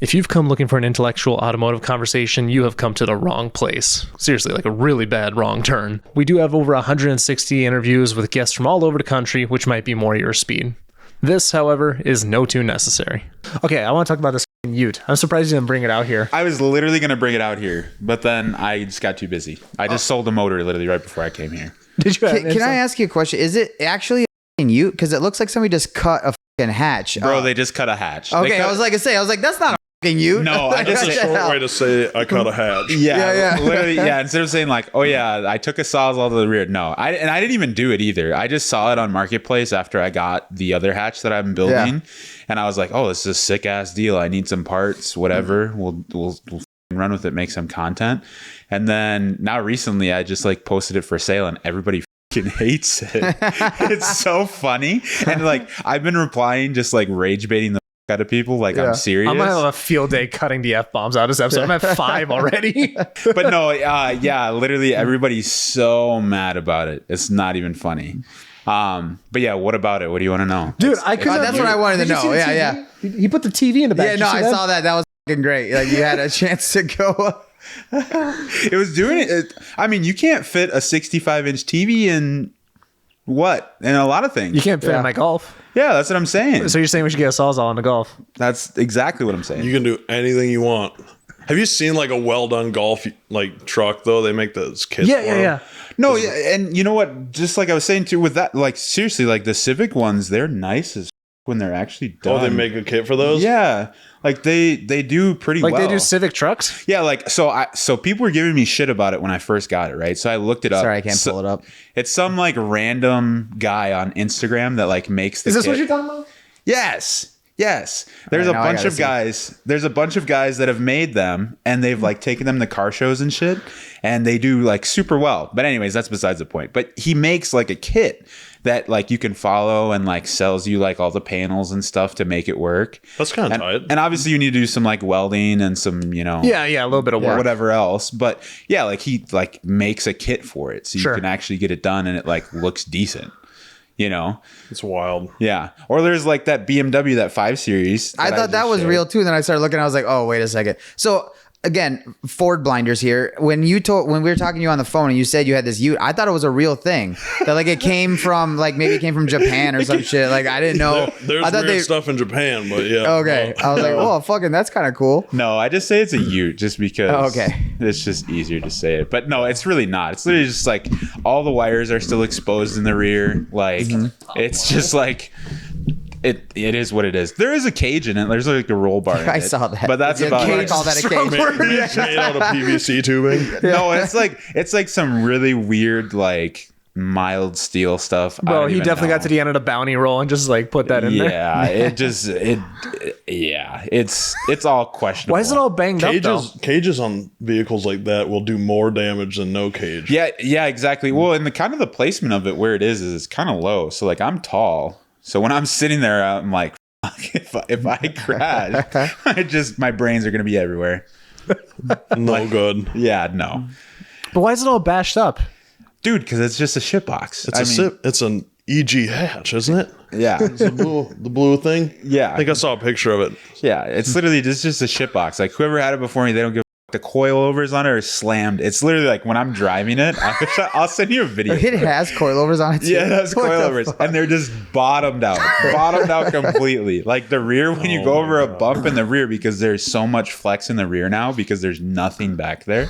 If you've come looking for an intellectual automotive conversation, you have come to the wrong place. Seriously, like a really bad wrong turn. We do have over 160 interviews with guests from all over the country, which might be more your speed. This, however, is no too necessary. Okay, I want to talk about this Ute. I'm surprised you didn't bring it out here. I was literally going to bring it out here, but then I just got too busy. I just sold the motor literally right before I came here. Did you? Can I ask you a question? Is it actually a Ute? Because it looks like somebody just cut a fucking hatch. Bro, they just cut a hatch. Okay, I was like, that's not a fucking Ute. No, I just That's a short way to say I cut a hatch. Yeah. Literally, yeah. Instead of saying like, oh yeah, I took a Sawzall to the rear. No, I didn't even do it either. I just saw it on Marketplace after I got the other hatch that I'm building, and I was like, oh, this is a sick ass deal. I need some parts, whatever. We'll run with it, make some content. And then now recently, I just like posted it for sale, and everybody hates it. It's so funny, and like I've been replying, just like rage baiting the out of people, like I'm serious. I'm gonna have a field day cutting the F-bombs out of this episode. I'm at 5 already. But no, yeah, literally everybody's so mad about it. It's not even funny. But yeah, what about it? What do you want to know? Dude, that's what I wanted to know. Yeah. He put the TV in the back. Yeah, no, I saw that. That was fucking great. Like you had a chance to go. It was doing it. I mean, you can't fit a 65-inch TV in a lot of things. You can't fit in my Golf. Yeah, that's what I'm saying. So you're saying we should get a Sawzall on the Golf? That's exactly what I'm saying. You can do anything you want. Have you seen like a well done golf like truck though? They make those kits. Yeah. No, yeah, and you know what? Just like I was saying too, with that, like seriously, like the Civic ones, they're nice as when they're actually done. Oh, they make a kit for those? Yeah. Like they do pretty well. Like they do Civic trucks? Yeah, like so people were giving me shit about it when I first got it, right? So I looked it up. Sorry, I can't pull it up. It's some like random guy on Instagram that like makes the Is this kit. what you're talking about? Yes. There's a bunch of guys. There's a bunch of guys that have made them, and they've like taken them to car shows and shit, and they do like super well. But anyways, that's besides the point. But he makes like a kit that like you can follow and like sells you like all the panels and stuff to make it work. That's kind of tight. And obviously you need to do some like welding and some, Yeah, a little bit of work. Whatever else. But yeah, like he like makes a kit for it so you can actually get it done and it like looks decent. It's wild. Yeah. Or there's like that BMW, that 5 Series. I thought that was real too. Then I started looking, I was like, oh, wait a second. So again, Ford blinders here. When we were talking to you on the phone and you said you had this Ute, I thought it was a real thing. That like it came from Japan or some shit. Like I didn't know. There's weird stuff in Japan, but yeah. Okay. I was like, oh, fucking, that's kind of cool. No, I just say it's a Ute just because it's just easier to say it. But no, it's really not. It's literally just like all the wires are still exposed in the rear. Like it's just like it is what it is. There is a cage in it. There's like a roll bar in I it. saw that. But that's about Can it. you call that a cage? It's made out of PVC tubing. No, it's like some really weird like mild steel stuff. Bro, he definitely got to the end of the bounty roll and just like put that in there. Yeah, it's all questionable. Why is it all banged up though? Cages on vehicles like that will do more damage than no cage. Yeah, exactly. Well, and the placement of it where it is it's kind of low. So like I'm tall. So when I'm sitting there, I'm like, fuck, if I crash, my brains are going to be everywhere. No good. Yeah, no. But why is it all bashed up? Dude, because it's just a shit box. It's an EG hatch, isn't it? Yeah. It's the blue thing? Yeah. I think I saw a picture of it. Yeah, it's literally just a shit box. Like whoever had it before me, they don't give the coilovers on it are slammed. It's literally like when I'm driving it, I'll send you a video. It has coilovers on it too. Yeah, it has coilovers, and they're just bottomed out completely. Like the rear, when you go over a bump in the rear, because there's so much flex in the rear now, because there's nothing back there.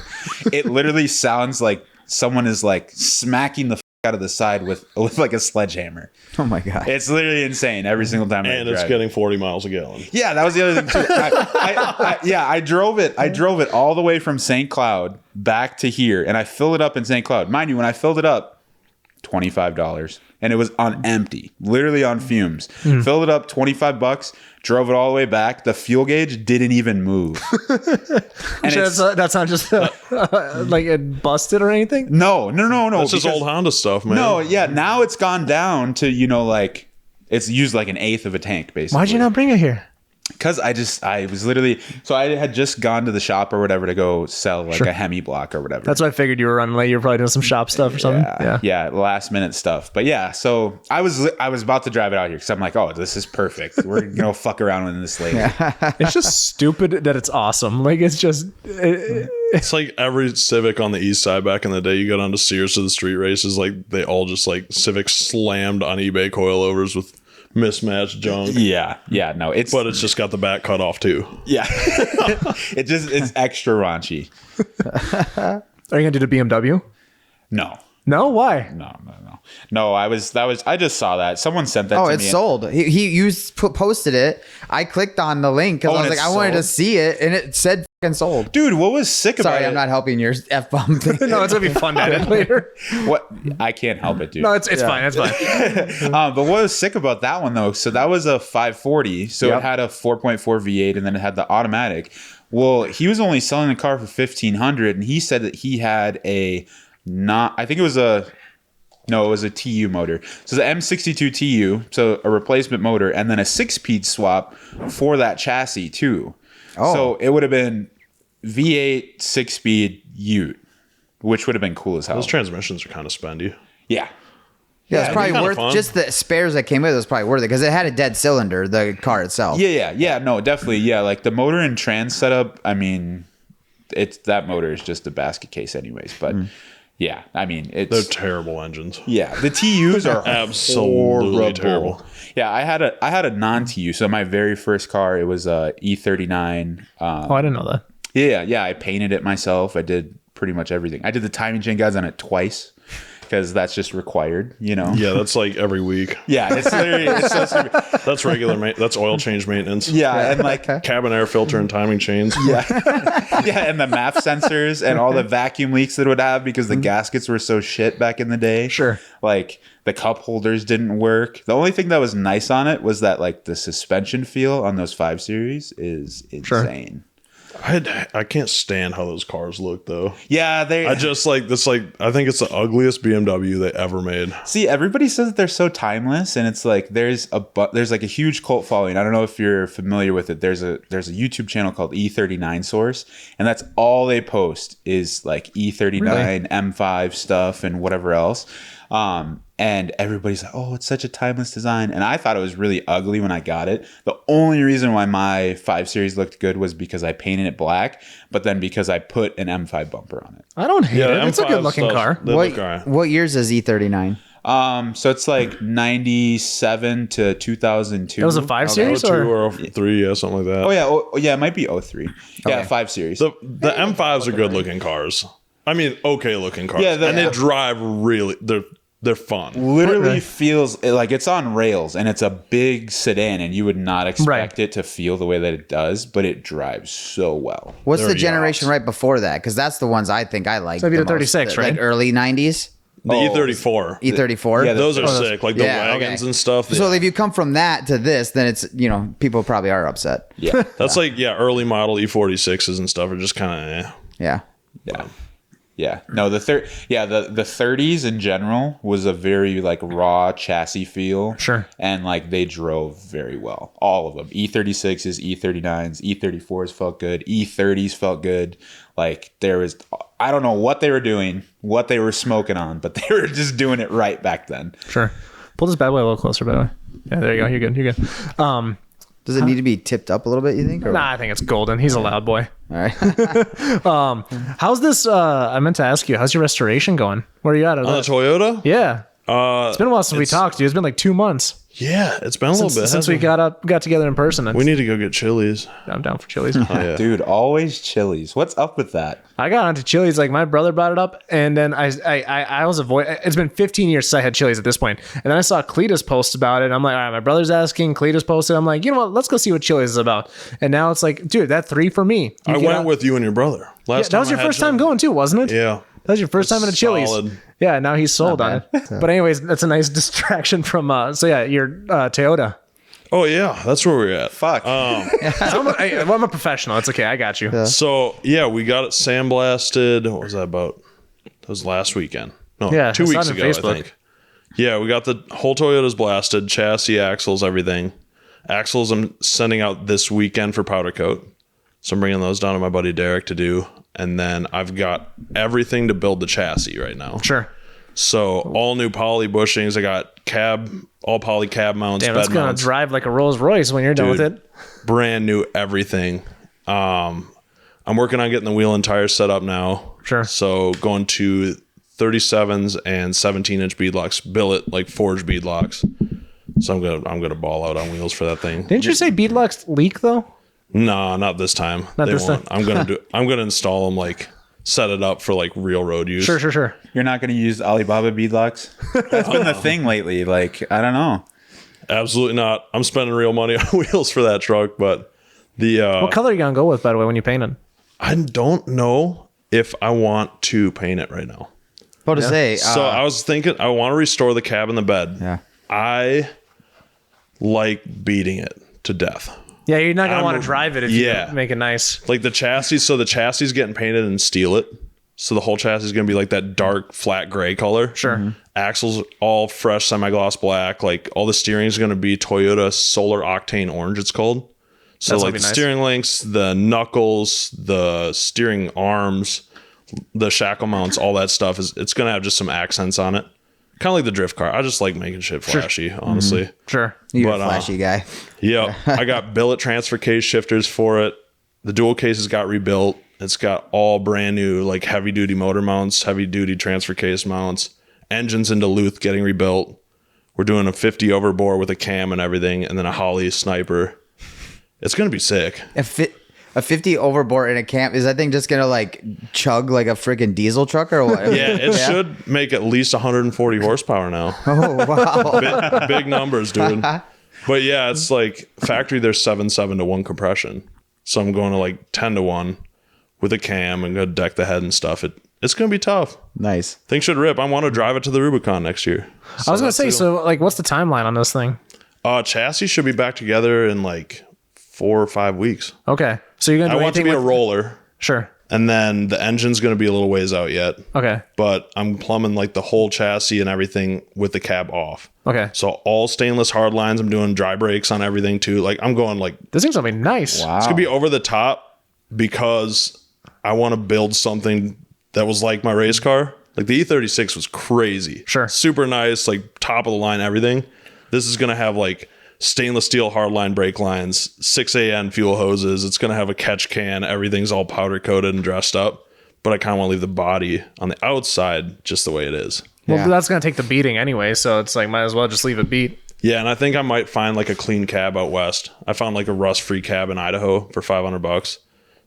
It literally sounds like someone is like smacking the out of the side with like a sledgehammer. Oh my god, it's literally insane every single time. And it's getting 40 miles a gallon. Yeah, that was the other thing too. I drove it all the way from St. Cloud back to here, and I filled it up in St. Cloud. Mind you, when I filled it up, $25, and it was on empty, literally on fumes. Filled it up, $25. Drove it all the way back. The fuel gauge didn't even move. And that's not just like it busted or anything? No. That's just old Honda stuff, man. No, yeah. Now it's gone down to, like it's used like an eighth of a tank, basically. Why'd you not bring it here? Because I was literally, so I had just gone to the shop or whatever to go sell like a Hemi block or whatever. That's what I figured you were running late. You were probably doing some shop stuff or something. Yeah, last minute stuff. But yeah, so I was about to drive it out here because I'm like, oh, this is perfect. We're gonna fuck around with this later. It's just stupid that it's awesome. Like it's just. It's like every Civic on the east side back in the day. You go down to Sears to the street races, like they all just like Civic slammed on eBay coilovers with mismatched junk. Yeah, no, but it's just got the back cut off too. Yeah, it's extra raunchy. Are you gonna do the BMW? No, why? No. I just saw that someone sent that. Oh, to it's me. sold. You posted it. I clicked on the link because I was like, I wanted to see it, and it said fucking sold. Dude, what was sick about it? Sorry, I'm not helping your F-bomb thing. No, it's gonna be fun to edit later. What? I can't help it, dude. No, it's fine. It's fine. But what was sick about that one though? So that was a 540. So it had a 4.4 V8, and then it had the automatic. Well, he was only selling the car for $1,500, and he said that he had it was a TU motor. So the M62 TU, so a replacement motor, and then a 6-speed swap for that chassis too. Oh. So it would have been V8 6-speed Ute, which would have been cool as hell. Those transmissions are kind of spendy. Yeah. Yeah, it's probably worth just the spares that came with it was probably worth it because it had a dead cylinder, the car itself. Yeah. No, definitely. Yeah, like the motor and trans setup, I mean, that motor is just a basket case anyways, but yeah, I mean, they're terrible engines. Yeah, the TUs are absolutely terrible. Yeah, I had a non-TU. So my very first car, it was a E39. I didn't know that. Yeah, I painted it myself. I did pretty much everything. I did the timing chain guides on it twice because that's just required, you know. Yeah, that's like every week. Yeah, it's literally that's regular that's oil change maintenance. Yeah, and like cabin air filter and timing chains. Yeah. Yeah, and the MAF sensors and all the vacuum leaks that it would have because the gaskets were so shit back in the day. Sure. Like the cup holders didn't work. The only thing that was nice on it was that like the suspension feel on those 5 Series is insane. Sure. I can't stand how those cars look though. Yeah, I just like this. Like I think it's the ugliest BMW they ever made. See, everybody says that they're so timeless, and it's like there's like a huge cult following. I don't know if you're familiar with it. There's a YouTube channel called E39 Source, and that's all they post is like E39 really? M5 stuff and whatever else. And everybody's like, oh, it's such a timeless design. And I thought it was really ugly when I got it. The only reason why my 5 Series looked good was because I painted it black, but then because I put an M5 bumper on it. I don't hate it. It's a good looking car. What years is E39? So it's like 97 to 2002. That was a 5 Series 02 or 03, yeah, something like that. Oh yeah, it might be 03. Yeah, 5 Series. The M5s are good looking cars. I mean, okay looking cars. Yeah, and they drive really. They're fun. Literally feels like it's on rails, and it's a big sedan, and you would not expect it to feel the way that it does, but it drives so well. What's the generation right before that? Because that's the ones I think I like. So it'd be the 36, right? Like early 90s. The E34. E34? Yeah, those are sick. Like the wagons and stuff. So if you come from that to this, then it's, people probably are upset. Yeah. That's early model E46s and stuff are just kind of Yeah. Yeah. No, the 30s in general was a very like raw chassis feel. Sure. And like they drove very well. All of them. E36s, E39s, E34s felt good. E30s felt good. Like I don't know what they were doing, what they were smoking on, but they were just doing it right back then. Sure. Pull this bad boy a little closer, by the way. Yeah, there you go. You're good. Does it need to be tipped up a little bit, you think? Or? Nah, I think it's golden. He's a loud boy. All right. How's this? I meant to ask you, how's your restoration going? Where are you at? On the Toyota? Yeah. It's been a while since we talked, dude. It's been like 2 months. Yeah, it's been a little bit since we got together in person. We need to go get Chili's. I'm down for Chili's. Yeah. Dude, always Chili's. What's up with that? I got onto Chili's, like my brother brought it up, and then I was it's been 15 years since I had Chili's at this point, and then I saw Cletus post about it, and I'm like, all right, my brother's asking, Cletus posted, I'm like, you know what, let's go see what Chili's is about. And now it's like, dude, that 3 for me. I went with you and your brother last time. That was your first time going too, wasn't it? Yeah. That was your first time at a Chili's. Solid. Yeah, now he's sold on it. But anyways, that's a nice distraction from your Toyota. Oh yeah, that's where we're at. Fuck. I'm a professional. It's okay. I got you. Yeah. So yeah, we got it sandblasted. What was that about? That was last weekend. No, yeah, 2 weeks ago, Facebook. I think. Yeah, we got the whole Toyota's blasted, chassis, axles, everything. Axles I'm sending out this weekend for powder coat. So I'm bringing those down to my buddy Derek to do. And then I've got everything to build the chassis right now. Sure. So all new poly bushings. I got all poly cab mounts. Damn, that's going to drive like a Rolls Royce when you're done with it. Brand new everything. I'm working on getting the wheel and tires set up now. Sure. So going to 37s and 17-inch beadlocks, billet like forged beadlocks. So I'm gonna ball out on wheels for that thing. Didn't you say beadlocks leak though? No, not this time. Not this time. I'm gonna install them, like set it up for like real road use. Sure. You're not going to use Alibaba beadlocks? That's been the thing lately. Like, I don't know. Absolutely not. I'm spending real money on wheels for that truck, but what color are you gonna go with, by the way, when you paint it? I don't know if I want to paint it right now. About to say. So I was thinking I want to restore the cab and the bed. Yeah. I like beating it to death. Yeah, you're not gonna want to drive it if you Yeah. make it nice. Like the chassis, so the chassis is getting painted in steel it. So the whole chassis is going to be like that dark, flat gray color. Sure. Mm-hmm. Axles all fresh, semi-gloss black. Like all the steering is going to be Toyota Solar Octane Orange, it's called. So That's like gonna the be nice. steering links, the knuckles, the steering arms, the shackle mounts, all that stuff it's going to have just some accents on it. Kind of like the drift car. I just like making shit flashy, honestly. Sure. You're but, a flashy guy. Yeah, I got billet transfer case shifters for it. The dual cases got rebuilt. It's got all brand new, like heavy duty motor mounts, heavy duty transfer case mounts, engines in Duluth getting rebuilt. We're doing a 50 overbore with a cam and everything, and then a Holly sniper. It's gonna be sick. A 50 overboard in a camp, is that thing just gonna like chug like a freaking diesel truck or what? Yeah, it should make at least 140 horsepower now. Oh wow. Big numbers, dude. But yeah, it's like factory. There's 7.7 to 1 compression, so I'm going to like 10 to 1 with a cam and go deck the head and stuff. It's gonna be tough. Nice. Things should rip. I want to drive it to the Rubicon next year. I was gonna say, so like, what's the timeline on this thing? Chassis should be back together in like 4 or 5 weeks. Okay, so you're gonna do I want to anything be a with- roller, Sure. and then the engine's going to be a little ways out yet. Okay. But I'm plumbing like the whole chassis and everything with the cab off. Okay. So all stainless hard lines. I'm doing dry brakes on everything too. Like I'm going like This thing's gonna be nice. Wow. it's gonna be over the top because I want to build something that was like my race car. Like the E36 was crazy. Sure. Super nice, like top of the line, everything. This is gonna have like stainless steel hardline brake lines, 6AN fuel hoses. It's going to have a catch can. Everything's all powder coated and dressed up. But I kind of want to leave the body on the outside just the way it is. Well, Yeah. that's gonna take the beating anyway, so it's like might as well just leave it beat. Yeah, and I think I might find like a clean cab out west. I found like a rust-free cab in Idaho for $500.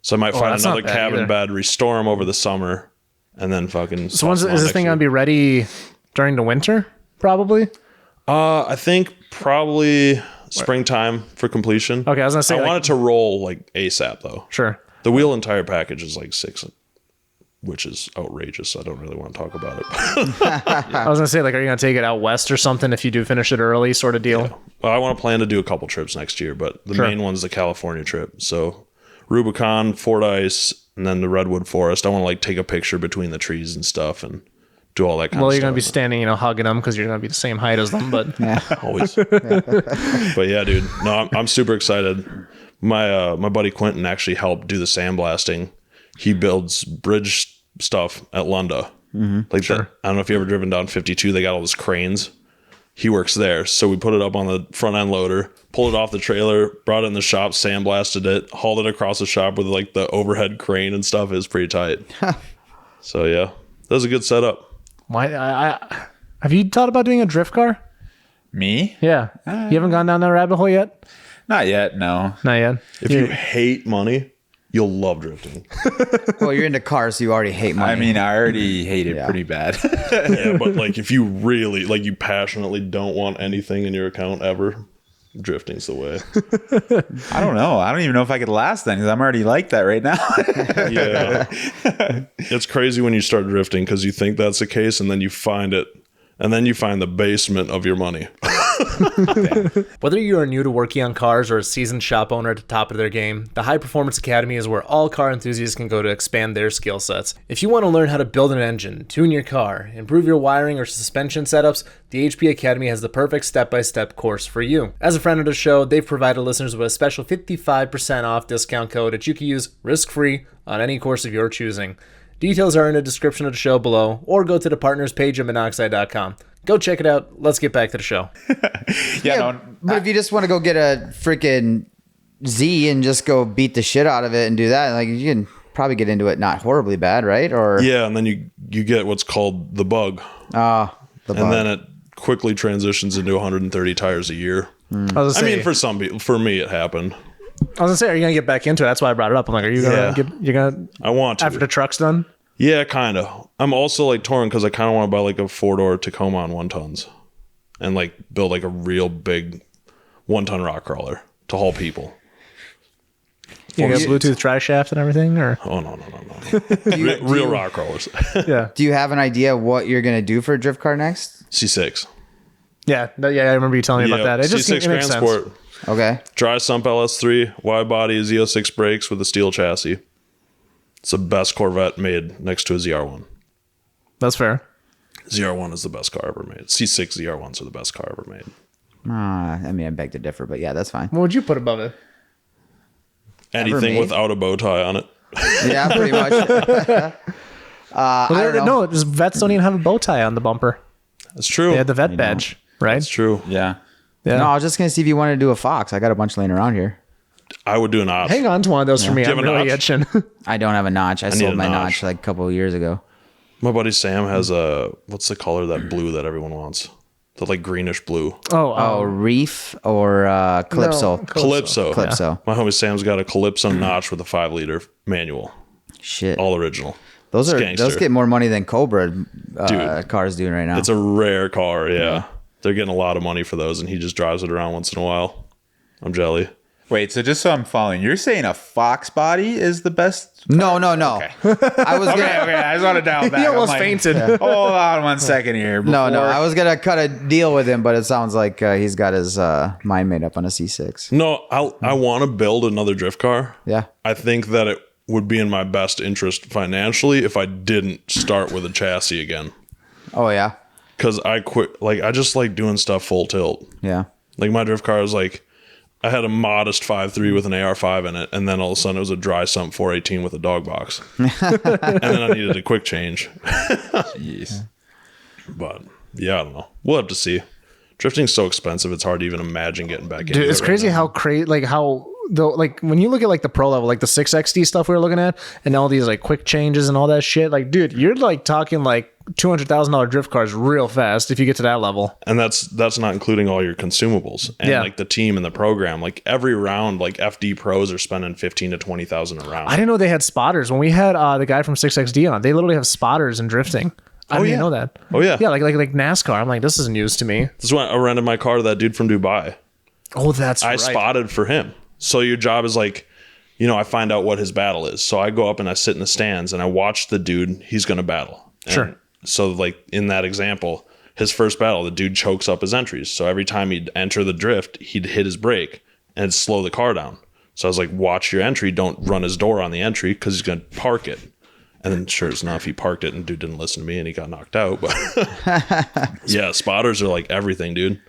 So I might find that's not another bad cab in either. bed, restore them over the summer, and then fucking. So is this thing gonna be ready during the winter? Probably. I think probably springtime for completion. Okay, I was gonna say, I like- want it to roll like ASAP though. Sure. The wheel and tire package is like $6, which is outrageous. I don't really want to talk about it. I was gonna say, like, are you gonna take it out west or something if you do finish it early, sort of deal? Well, I want to plan to do a couple trips next year, but the Sure. main one's the California trip. So Rubicon, Fordyce, and then the Redwood Forest. I want to like take a picture between the trees and stuff and do all that kind Well, of you're stuff. gonna be standing, hugging them because you're gonna be the same height as them. But Always. But yeah, dude. No, I'm super excited. My buddy Quentin actually helped do the sandblasting. He builds bridge stuff at Lunda. Like that. I don't know if you ever driven down 52. They got all those cranes. He works there. So we put it up on the front end loader, pulled it off the trailer, brought it in the shop, sandblasted it, hauled it across the shop with like the overhead crane and stuff. It was pretty tight. So yeah, that was a good setup. why? Have you thought about doing a drift car? Me? Yeah. You haven't gone down that rabbit hole yet? Not yet, no. Not yet. If you hate money, you'll love drifting. Well, you're into cars, so you already hate money. I mean, I already hate it pretty bad. Yeah, but like if you really like you passionately don't want anything in your account ever, drifting's the way. I don't know. I don't even know if I could last then because I'm already like that right now. Yeah. It's crazy when you start drifting because you think that's the case and then you find it and then you find the basement of your money. Whether you are new to working on cars or a seasoned shop owner at the top of their game, the High Performance Academy is where all car enthusiasts can go to expand their skill sets. If you want to learn how to build an engine, tune your car, improve your wiring or suspension setups, the HP Academy has the perfect step-by-step course for you. As a friend of the show, they've provided listeners with a special 55% off discount code that you can use risk-free on any course of your choosing. Details are in the description of the show below, or go to the partners page at Minnoxide.com. Go check it out. Let's get back to the show. But if you just want to go get a freaking Z and just go beat the shit out of it and do that, like you can probably get into it not horribly bad, right? Or Yeah, and then you get what's called the bug. the bug. And then it quickly transitions into 130 tires a year. I mean, for some people, for me, it happened. I was gonna say, are you gonna get back into it? That's why I brought it up. I'm like, are you gonna you're gonna? I want to. After the truck's done. Yeah, kind of. I'm also like torn because I kind of want to buy like a 4-door Tacoma on 1 tons and like build like a real big 1-ton rock crawler to haul people. You got Bluetooth dry shaft and everything, or Oh no. Real rock crawlers. yeah, do you have an idea what you're gonna do for a drift car next? C6. yeah. I remember you telling me about that. It just C6 it makes Grand sense. Sport. Okay. Dry sump LS3, wide body Z06 brakes with a steel chassis. It's the best Corvette made next to a ZR1. That's fair. ZR1 is the best car ever made. C6 ZR1s are the best car ever made. I mean, I beg to differ, but yeah, that's fine. What would you put above it? Anything made? without a bow tie on it. Yeah, pretty much. I don't know. No, just vets don't even have a bow tie on the bumper. That's true. They had the vet badge, right? That's true. Yeah. Yeah. No, I was just gonna see if you wanted to do a Fox. I got a bunch laying around here. I would do an option. Hang on to one of those for me. Do you I'm have a really notch? itching. I don't have a notch. I need sold a my notch. notch like a couple of years ago. My buddy Sam has a, what's the color, that blue that everyone wants? The like greenish blue. Oh, Reef or Calypso? No, Calypso. Calypso. My homie Sam's got a Calypso notch with a 5-liter manual. Shit. All original. Those It's are gangster. those get more money than Cobra Dude. cars doing right now. It's a rare car, yeah. They're getting a lot of money for those, and he just drives it around once in a while. I'm jelly. Wait, so just so I'm following, you're saying a Fox body is the best? No. I was Okay, gonna I just want to dial back. He almost I'm like, fainted. Hold on 1 second here. no. before- I was gonna cut a deal with him, but it sounds like he's got his mind made up on a C6. No, I want to build another drift car. Yeah. I think that it would be in my best interest financially if I didn't start with a chassis again. Oh yeah. Because I quit, like, I just like doing stuff full tilt. Yeah. Like, my drift car was like, I had a modest 5.3 with an AR5 in it, and then all of a sudden it was a dry sump 418 with a dog box. And then I needed a quick change. Jeez. But yeah, I don't know. We'll have to see. Drifting's so expensive, it's hard to even imagine getting back into Dude, it. it's right crazy now. how like when you look at like the pro level, like the 6XD stuff we were looking at, and all these like quick changes and all that shit. Like, dude, you're like talking like $200,000 drift cars real fast if you get to that level. And that's not including all your consumables and Yeah. like the team and the program. Like every round, like FD pros are spending 15 to 20,000 a round. I didn't know they had spotters. When we had the guy from 6XD on, they literally have spotters in drifting. I didn't even know that. Oh, yeah. Yeah, like NASCAR. I'm like, this is news to me. This is when I rented my car to that dude from Dubai. Oh, that's I right. spotted for him. So your job is like, I find out what his battle is. So I go up and I sit in the stands and I watch the dude he's going to battle. And Sure. So like in that example, his first battle, the dude chokes up his entries. So every time he'd enter the drift, he'd hit his brake and slow the car down. So I was like, watch your entry. Don't run his door on the entry because he's going to park it. And then sure as enough, he parked it and dude didn't listen to me and he got knocked out. But yeah, spotters are like everything, dude.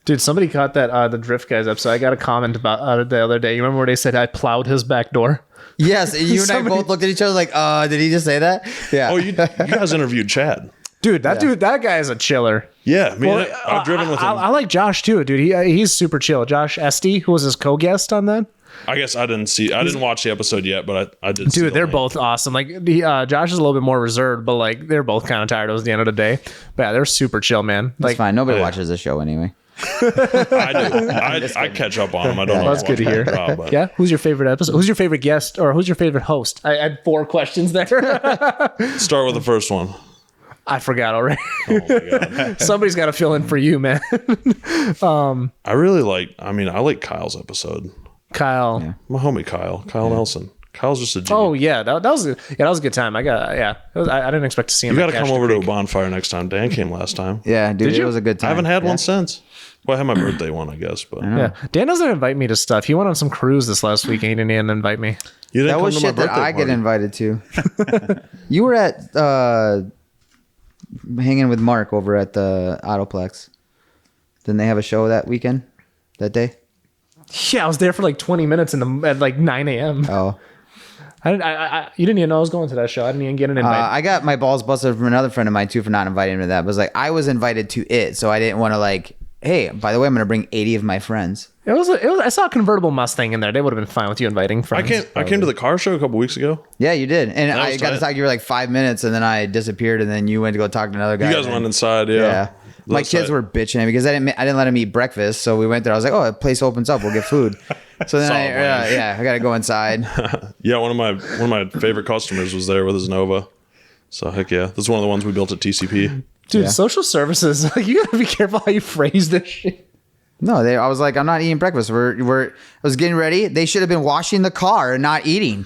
Dude, somebody caught that the Drift Guys episode. I got a comment about it the other day. You remember where they said I plowed his back door? Yes, you and Somebody- I both looked at each other like, did he just say that? Yeah. Oh, you guys interviewed Chad. Dude, that guy is a chiller. Yeah, man, I've driven with him. I like Josh too, dude. He's super chill. Josh Esty, who was his co-guest on that. I guess I didn't watch the episode yet, but I did. see Dude, the they're link. both awesome. Like Josh is a little bit more reserved, but like they're both kind of tired. It was the end of the day. But yeah, they're super chill, man. That's Like, fine. Nobody yeah. watches the show anyway. I do. I catch up on them. I don't know. that's good to hear. But Yeah, who's your favorite episode? Who's your favorite guest, or who's your favorite host? I had 4 questions there. Start with the first one. I forgot already. Oh my god. Somebody's got to fill in for you, man. I really like. I like Kyle's episode. Kyle. Yeah. My homie Kyle Nelson. Kyle's just a G. Oh yeah, that was that was a good time. I didn't expect to see him. you got to at come Cash over to a Creek. bonfire next time. Dan came last time. Yeah, dude, Did it you? was a good time. I haven't had Yeah. one since. Well, I had my birthday one, I guess, but Yeah, Dan doesn't invite me to stuff. He went on some cruise this last week. He didn't even invite me. you didn't That come was to my shit that birthday I get party. invited to. You were at hanging with Mark over at the Autoplex. Didn't they have a show that weekend? That day? Yeah, I was there for like 20 minutes at like 9 a.m. Oh. You didn't even know I was going to that show. I didn't even get an invite. I got my balls busted from another friend of mine too for not inviting him to that. But it was like I was invited to it, so I didn't want to like, hey, by the way, I'm gonna bring 80 of my friends. It was. I saw a convertible Mustang in there. They would have been fine with you inviting friends. I came to the car show a couple weeks ago. Yeah, you did. And I was got to tight. talk to you for like 5 minutes, and then I disappeared, and then you went to go talk to another guy. You guys and went inside, yeah. Yeah. My That's kids tight. were bitching at me because I didn't let them eat breakfast. So we went there. I was like, oh, the place opens up. We'll get food. So then Solid plan. I got to go inside. Yeah, one of my favorite customers was there with his Nova. So heck yeah, that's one of the ones we built at TCP. Dude, Yeah. social services. Like, you gotta be careful how you phrase this shit. No, I was like, I'm not eating breakfast. I was getting ready. They should have been washing the car and not eating.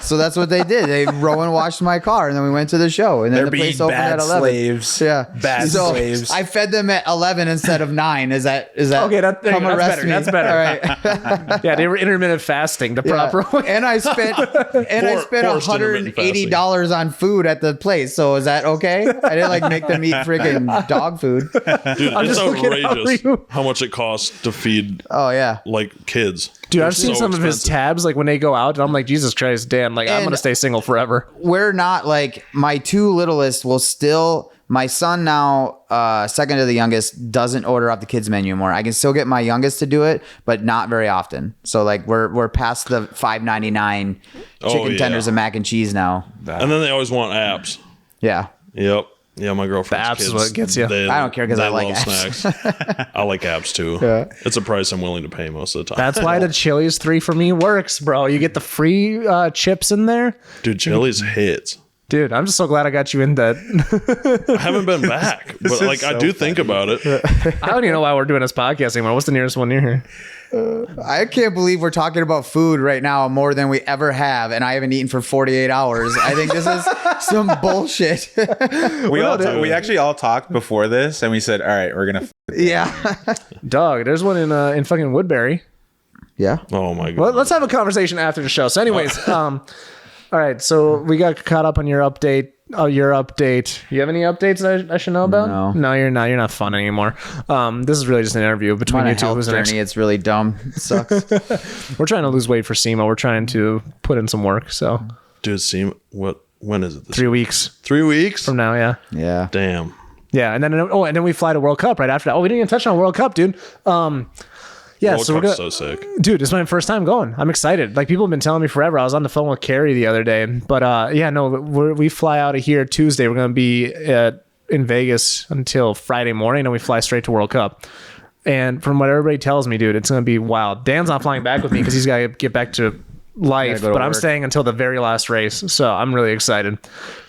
So that's what they did. They Rowan washed my car, and then we went to the show. And then They're the place being opened bad at 11. slaves. Yeah, Bad so slaves. I fed them at 11 instead of 9. Is that Okay, there you come go. arrest That's me? better. All right. Yeah, they were intermittent fasting the Yeah. proper way. And I spent Forced intermittent $180 on food at the place. So is that okay? I didn't like make them eat freaking dog food. Dude, it's just looking out for outrageous you. how much it costs to feed Oh yeah. like kids. Dude, They're I've seen so some of his expensive. tabs, like when they go out, and I'm like, Jesus Christ, Dan, like, I'm And- gonna stay single forever. We're not like my two littlest will still. My son now, second to the youngest, doesn't order off the kids menu anymore. I can still get my youngest to do it, but not very often. So like we're past the $5.99 chicken yeah. tenders and mac and cheese now. And then they always want apps. Yeah. Yep. Yeah, my girlfriend's The apps kids, is what gets you. I don't care 'cause they I like love apps. snacks. I like apps too. Yeah. It's a price I'm willing to pay most of the time. That's why the Chili's 3 for me works, bro. You get the free chips in there. Dude, Chili's hits. Dude, I'm just so glad I got you in that. I haven't been back, but is like I so do think about it. I don't even know why we're doing this podcast anymore. What's the nearest one near here? I can't believe we're talking about food right now more than we ever have, and I haven't eaten for 48 hours. I think this is some bullshit. We actually all talked before this, and we said, all right, we're gonna. Yeah. Dog, there's one in fucking Woodbury. Yeah. Oh my god. Well, let's have a conversation after the show. So, anyways, all right. So we got caught up on your update. Your update. You have any updates that I should know about? No. You're not. You're not fun anymore. This is really just an interview between On a you two. health Who's the next? journey, it's really dumb. It sucks. We're trying to lose weight for SEMA. We're trying to put in some work. So Dude, see what? When is it? 3 weeks 3 weeks from now. Yeah. Yeah. Damn. Yeah. And then we fly to World Cup right after that. Oh, we didn't even touch on World Cup, dude. Yeah, World so we're Cup's gonna, so sick. dude, it's my first time going. I'm excited. Like, people have been telling me forever. I was on the phone with Carrie the other day, but yeah, no, we fly out of here Tuesday. We're gonna be in Vegas until Friday morning, and we fly straight to World Cup. And from what everybody tells me, dude, it's gonna be wild. Dan's not flying back with me because he's got to get back to life, go to but I'm work. staying until the very last race, so I'm really excited.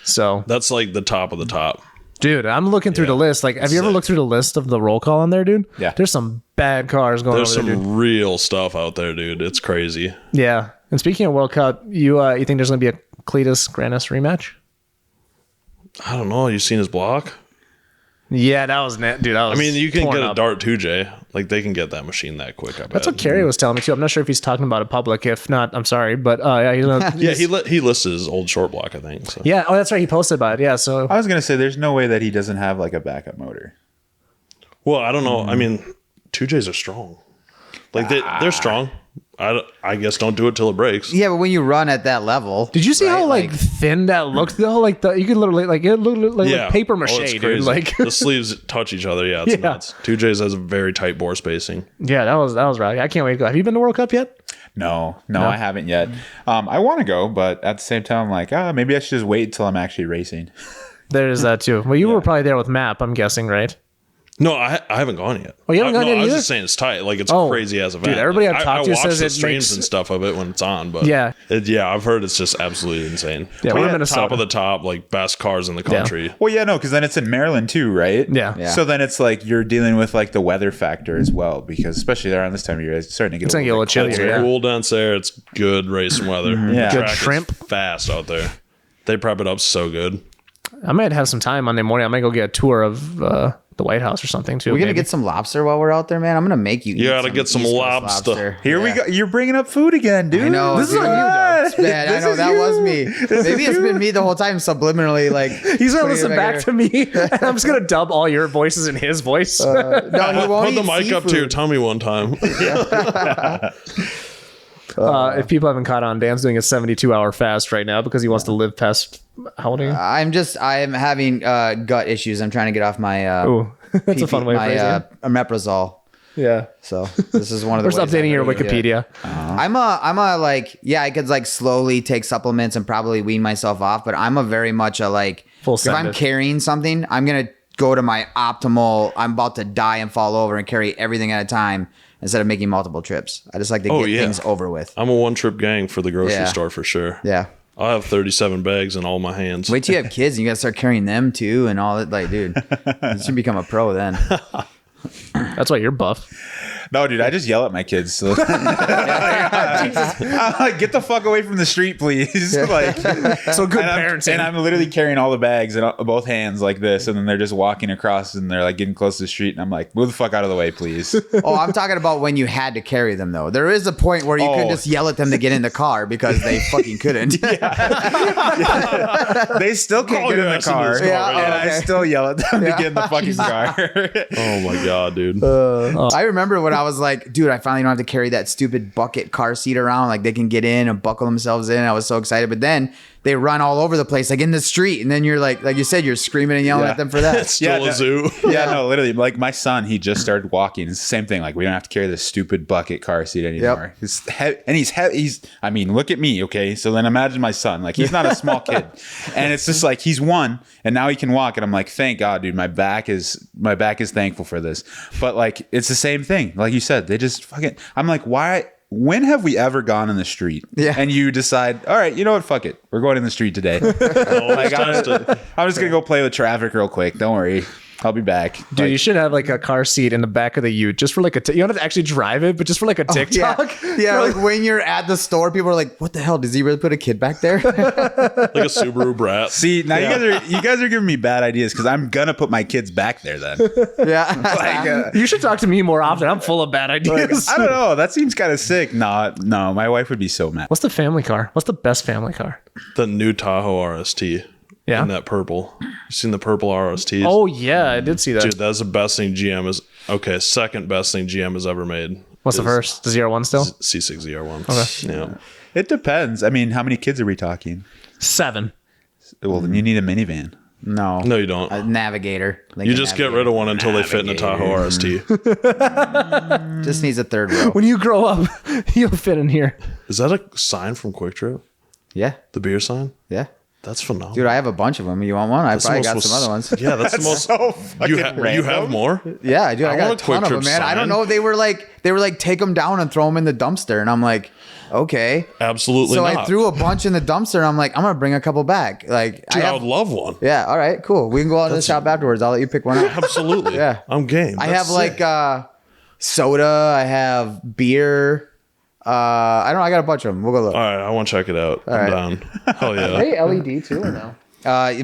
So, That's like the top of the top. dude, I'm looking through the list. Like, have you ever Sick. looked through the list of the roll call on there, dude? Yeah. There's some bad cars going There's over there, some dude. real stuff out there, dude. It's crazy. Yeah. And speaking of World Cup, you think there's going to be a Cletus Granis rematch? I don't know. You seen his block? Yeah, that was dude. That was. I mean, you can torn get a up. Dart 2J. Like they can get that machine that quick. I bet. That's what Kerry was telling me too. I'm not sure if he's talking about it public. If not, I'm sorry, but yeah, he's gonna, Yeah, he listed his old short block, I think. So. yeah. Oh, that's right. He posted about it. Yeah. So I was gonna say, there's no way that he doesn't have like a backup motor. Well, I don't know. I mean, 2Js are strong. Like they're strong. I guess don't do it till it breaks. Yeah, but when you run at that level, did you see right, how like thin that looked though? Like you could literally like it looked like paper mache, it's dude. crazy. Like the sleeves touch each other. Yeah, it's Yeah. nuts. 2Js has a very tight bore spacing. yeah, that was right. I can't wait to go. Have you been to World Cup yet? No, I haven't yet. I want to go, but at the same time, I'm like, maybe I should just wait until I'm actually racing. There's that too. Well, you were probably there with Map, I'm guessing, right? No, I haven't gone yet. Oh, you haven't gone yet I was either? just saying it's tight. Like it's Oh, a crazy ass event. dude, everybody I've talked to watch says the it streams makes- and stuff of it when it's on. But Yeah. yeah, I've heard it's just absolutely insane. Yeah, we're in top Minnesota. of the top, like best cars in the country. Well, yeah, no, because then it's in Maryland too, right? Yeah. Yeah. So then it's like you're dealing with like the weather factor as well, because especially around this time of year, it's starting to get It's gonna get a little bit chillier, colder. yeah. Cool, dense air. It's good racing weather. Yeah. The Good track is shrimp. fast out there. They prep it up so good. I might have some time Monday morning. I might go get a tour of the White House or something too. We're gonna maybe. get some lobster while we're out there, man. I'm gonna make you. You eat gotta get some East Coast lobster. Here we go. You're bringing up food again, dude. I know. This is dude. on you, Doug. It's bad. I know that was me. Maybe it's been me the whole time, subliminally. Like He's gonna putting it listen back here. to me, and I'm just gonna dub all your voices in his voice. No, he won't Put the eat mic up to your seafood. tummy one time. If people haven't caught on, Dan's doing a 72-hour fast right now because he wants to live past. How old are you? I'm having gut issues. I'm trying to get off my. Ooh, that's a fun way of phrasing it. Omeprazole. Yeah. So this is one of the. We're just ways updating your I'm gonna do it. Wikipedia. I'm a like, yeah, I could like slowly take supplements and probably wean myself off, but I'm a very much a like, Full if send I'm it. carrying something, I'm going to go to my optimal, I'm about to die and fall over and carry everything at a time instead of making multiple trips. I just like to get things over with. I'm a one-trip gang for the grocery Yeah. store for sure. Yeah. I have 37 bags in all my hands. Wait till you have kids and you got to start carrying them too and all that. Like, dude, you should become a pro then. That's why you're buff. No, dude, I just yell at my kids. So. I'm like, get the fuck away from the street, please. Like, So good and parenting. And I'm literally carrying all the bags in both hands like this, and then they're just walking across, and they're like getting close to the street, and I'm like, move the fuck out of the way, please. Oh, I'm talking about when you had to carry them though. There is a point where you could just yell at them to get in the car because they fucking couldn't. They still can't Call get in your the ass in car. this car, Yeah, And okay. I still yell at them to get in the fucking car. Oh my god, dude. I remember when I was like, dude, I finally don't have to carry that stupid bucket car seat around. Like they can get in and buckle themselves in. I was so excited. But then they run all over the place, like in the street. And then you're like you said, you're screaming and yelling Yeah. at them for that. It's still Yeah, a zoo. Yeah, no, literally. Like my son, he just started walking. It's the same thing. Like we don't have to carry this stupid bucket car seat anymore. And he's heavy. I mean, look at me, okay? So then imagine my son. Like he's not a small kid, and it's just like he's one, and now he can walk. And I'm like, thank God, dude. My back is thankful for this. But like, it's the same thing. Like you said, they just fucking. I'm like, why? When have we ever gone in the street? Yeah. And you decide, all right, you know what? Fuck it. We're going in the street today. Like, I'm just gonna go play with traffic real quick. Don't worry. I'll be back. Dude, Like, you should have like a car seat in the back of the Ute just for like you don't have to actually drive it, but just for like a TikTok. Yeah, like when you're at the store, people are like, what the hell? Does he really put a kid back there? Like a Subaru Brat. see, now you guys are giving me bad ideas because I'm gonna put my kids back there then. Yeah. Like, You should talk to me more often. I'm full of bad ideas. I don't know. That seems kind of sick. No, my wife would be so mad. What's the family car? What's the best family car? The new Tahoe RST. Yeah. In that purple. You seen the purple RSTs? Oh yeah, I did see that. Dude, that's the best thing GM is. Okay, second best thing GM has ever made. What's the first? The ZR1 still? C6ZR1. Okay. Yeah. It depends. I mean, how many kids are we talking? 7. Well, then you need a minivan. No. No, you don't. A Navigator. You just get rid of one until they fit in a Tahoe RST. Just needs a third row. When you grow up, you'll fit in here. Is that a sign from Quick Trip? Yeah. The beer sign? Yeah. That's phenomenal. Dude, I have a bunch of them. You want one? I That's the probably got most some other ones. Yeah, that's the most. So fucking you random. have more? Yeah, dude, I got a want a Quick ton of them, Trip man. I don't sign. know if they were like take them down and throw them in the dumpster, and I'm like, okay. Absolutely So not. I threw a bunch in the dumpster, and I'm like, I'm gonna bring a couple back. Like, Dude, I would love one. yeah, all right, cool. We can go out to the shop afterwards. I'll let you pick one out. Absolutely. Yeah. I'm game. I have like soda. I have beer. I don't know. I got a bunch of them. We'll go look. All right, I want to check it out. I'm right. down. Hell yeah. Hey, LED too or no?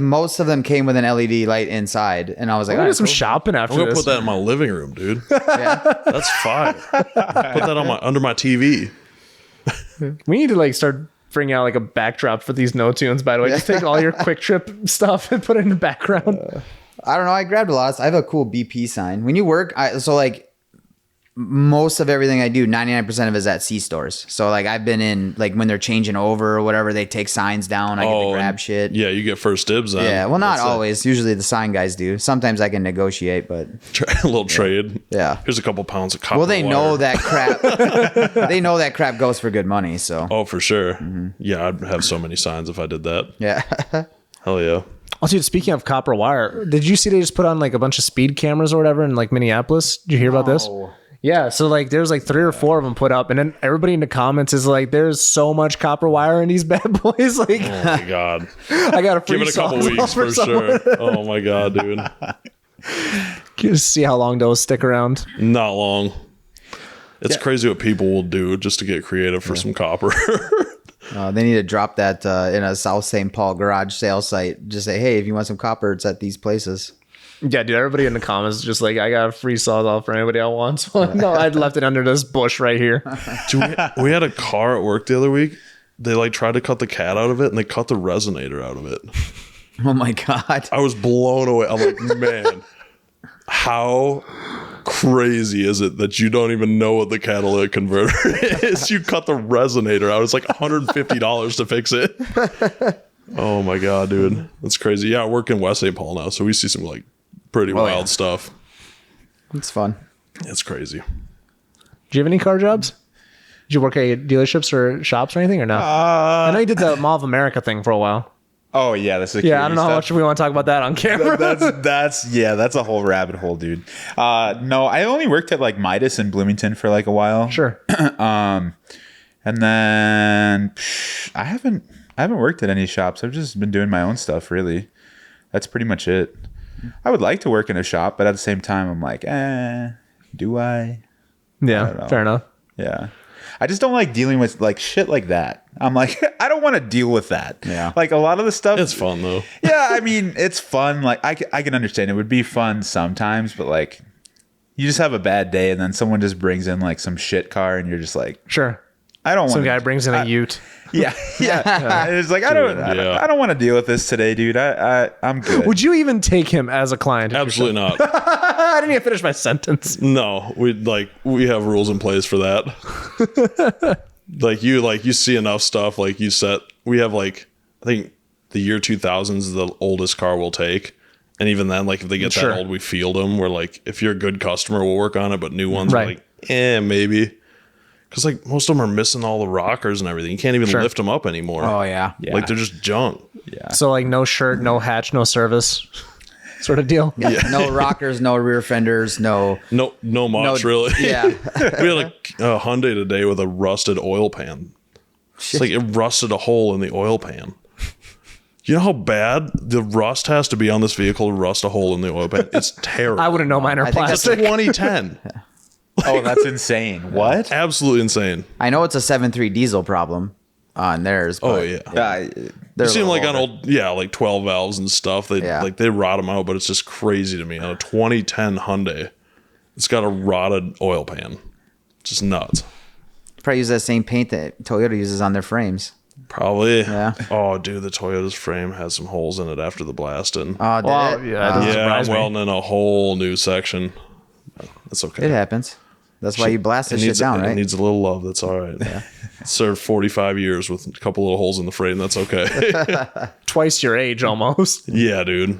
Most of them came with an LED light inside, and I was like, I'm all gonna right, do some cool. shopping after I'm gonna this. put that in my living room, dude. Yeah. That's fire. Put that on under my TV. We need to like start bringing out like a backdrop for these no tunes. By the way, just take all your Quick Trip stuff and put it in the background. I don't know. I grabbed a lot. I have a cool BP sign. When you work, so like most of everything I do, 99% of it is at C stores. So like I've been in like when they're changing over or whatever, they take signs down. I get to grab and- shit. Yeah, you get first dibs then. Yeah, well, not That's it. always. Usually the sign guys do. Sometimes I can negotiate, but A little trade. yeah. Here's a couple pounds of copper Well, they know wire. that crap. They know that crap goes for good money. So Oh, for sure. Yeah, I'd have so many signs if I did that. yeah. Hell yeah. Oh, dude, speaking of copper wire, did you see they just put on like a bunch of speed cameras or whatever in like Minneapolis? Did you hear about this? Yeah, so like there's like 3 or 4 of them put up, and then everybody in the comments is like, "There's so much copper wire in these bad boys." Like, Oh my god. I got a free Give it a couple sawzall weeks for someone. sure. Oh my god, dude. Just see how long those stick around. Not long. It's crazy what people will do just to get creative for some copper. They need to drop that in a South St. Paul garage sale site. Just say, hey, if you want some copper, it's at these places. Yeah, dude, everybody in the comments is just like, I got a free Sawzall for anybody that wants one. No, I'd left it under this bush right here. Dude, we had a car at work the other week. They like tried to cut the cat out of it and they cut the resonator out of it. Oh my God. I was blown away. I'm like, man, how crazy is it that you don't even know what the catalytic converter is? You cut the resonator out. It's like $150 to fix it. Oh my God, dude. That's crazy. Yeah, I work in West St. Paul now, so we see some like pretty wild stuff. It's fun. It's crazy. Do you have any car jobs? Did you work at dealerships or shops or anything or no? I know you did the Mall of America thing for a while. Oh yeah, the security Yeah, I don't know how stuff. much we want to talk about that on camera. That's a whole rabbit hole, dude. No, I only worked at like Midas in Bloomington for like a while. Sure. And then I haven't worked at any shops. I've just been doing my own stuff, really. That's pretty much it. I would like to work in a shop, but at the same time, I'm like, do I? Yeah, fair enough. Yeah. I just don't like dealing with like shit like that. I'm like, I don't want to deal with that. Yeah. Like a lot of the stuff. It's fun though. Yeah, I mean, it's fun. Like I can understand it would be fun sometimes, but like you just have a bad day and then someone just brings in like some shit car and you're just like, Sure. I don't want. Some guy brings in a Ute. Yeah. It's like I don't want to deal with this today, dude. I'm good. Would you even take him as a client? Absolutely not. I didn't even finish my sentence. No, we have rules in place for that. you see enough stuff like you said. We have like I think the year 2000 is the oldest car we'll take, and even then, like if they get Sure. that old, we field them. We're like, if you're a good customer, we'll work on it. But new ones, Right. we're like, maybe, because like most of them are missing all the rockers and everything. You can't even lift them up anymore. Oh yeah. Like they're just junk. Yeah. So like no shirt, no hatch, no service sort of deal. Yeah. No rockers, no rear fenders, no. No much really. Yeah. We had a Hyundai today with a rusted oil pan. It's like it rusted a hole in the oil pan. You know how bad the rust has to be on this vehicle to rust a hole in the oil pan? It's terrible. I wouldn't know mine are I think that's plastic. 2010. Oh, that's insane. What? Absolutely insane. I know it's a 7.3 diesel problem on theirs. But Oh yeah. Yeah. they're You see them a like little on older. old, like 12 valves and stuff. They they rot them out, but it's just crazy to me. On a 2010 Hyundai, it's got a rotted oil pan. Just nuts. Probably use that same paint that Toyota uses on their frames. Probably. Yeah. Oh, dude, the Toyota's frame has some holes in it after the blasting. Oh, did Wow, it? yeah, it doesn't Yeah, I'm surprise me. welding in a whole new section. That's okay. It happens. That's why you blast this shit down, It right? needs a little love. That's all right. Yeah. Served 45 years with a couple little holes in the frame. That's okay. Twice your age almost. Yeah, dude.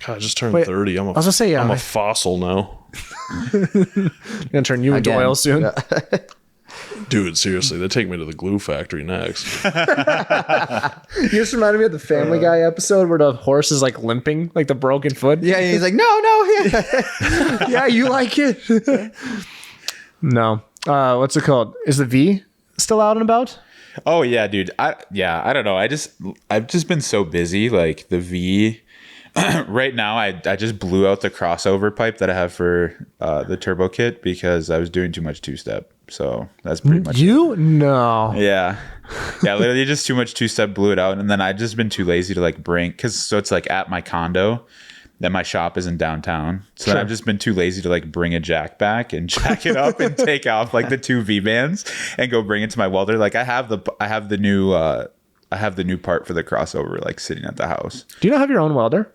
God, I just turned Wait, 30. I was gonna say, yeah, I'm a like- fossil now. Gonna turn you into Again. oil soon. Yeah. Dude, seriously, they take me to the glue factory next. You just reminded me of the Family Guy episode where the horse is like limping, like the broken foot. Yeah, he's like, no. Yeah. Yeah, you like it. No. What's it called? Is the V still out and about? Oh yeah, dude. I don't know. I've just been so busy. Like the V right now, I just blew out the crossover pipe that I have for the turbo kit because I was doing too much two-step. So that's pretty much You? No. Yeah. Literally just too much two-step, blew it out. And then I've just been too lazy to like bring, so it's like at my condo. Then my shop is in downtown. So then I've just been too lazy to like bring a jack back and jack it up and take off like the two V bands and go bring it to my welder. Like I have the new part for the crossover like sitting at the house. Do you not have your own welder?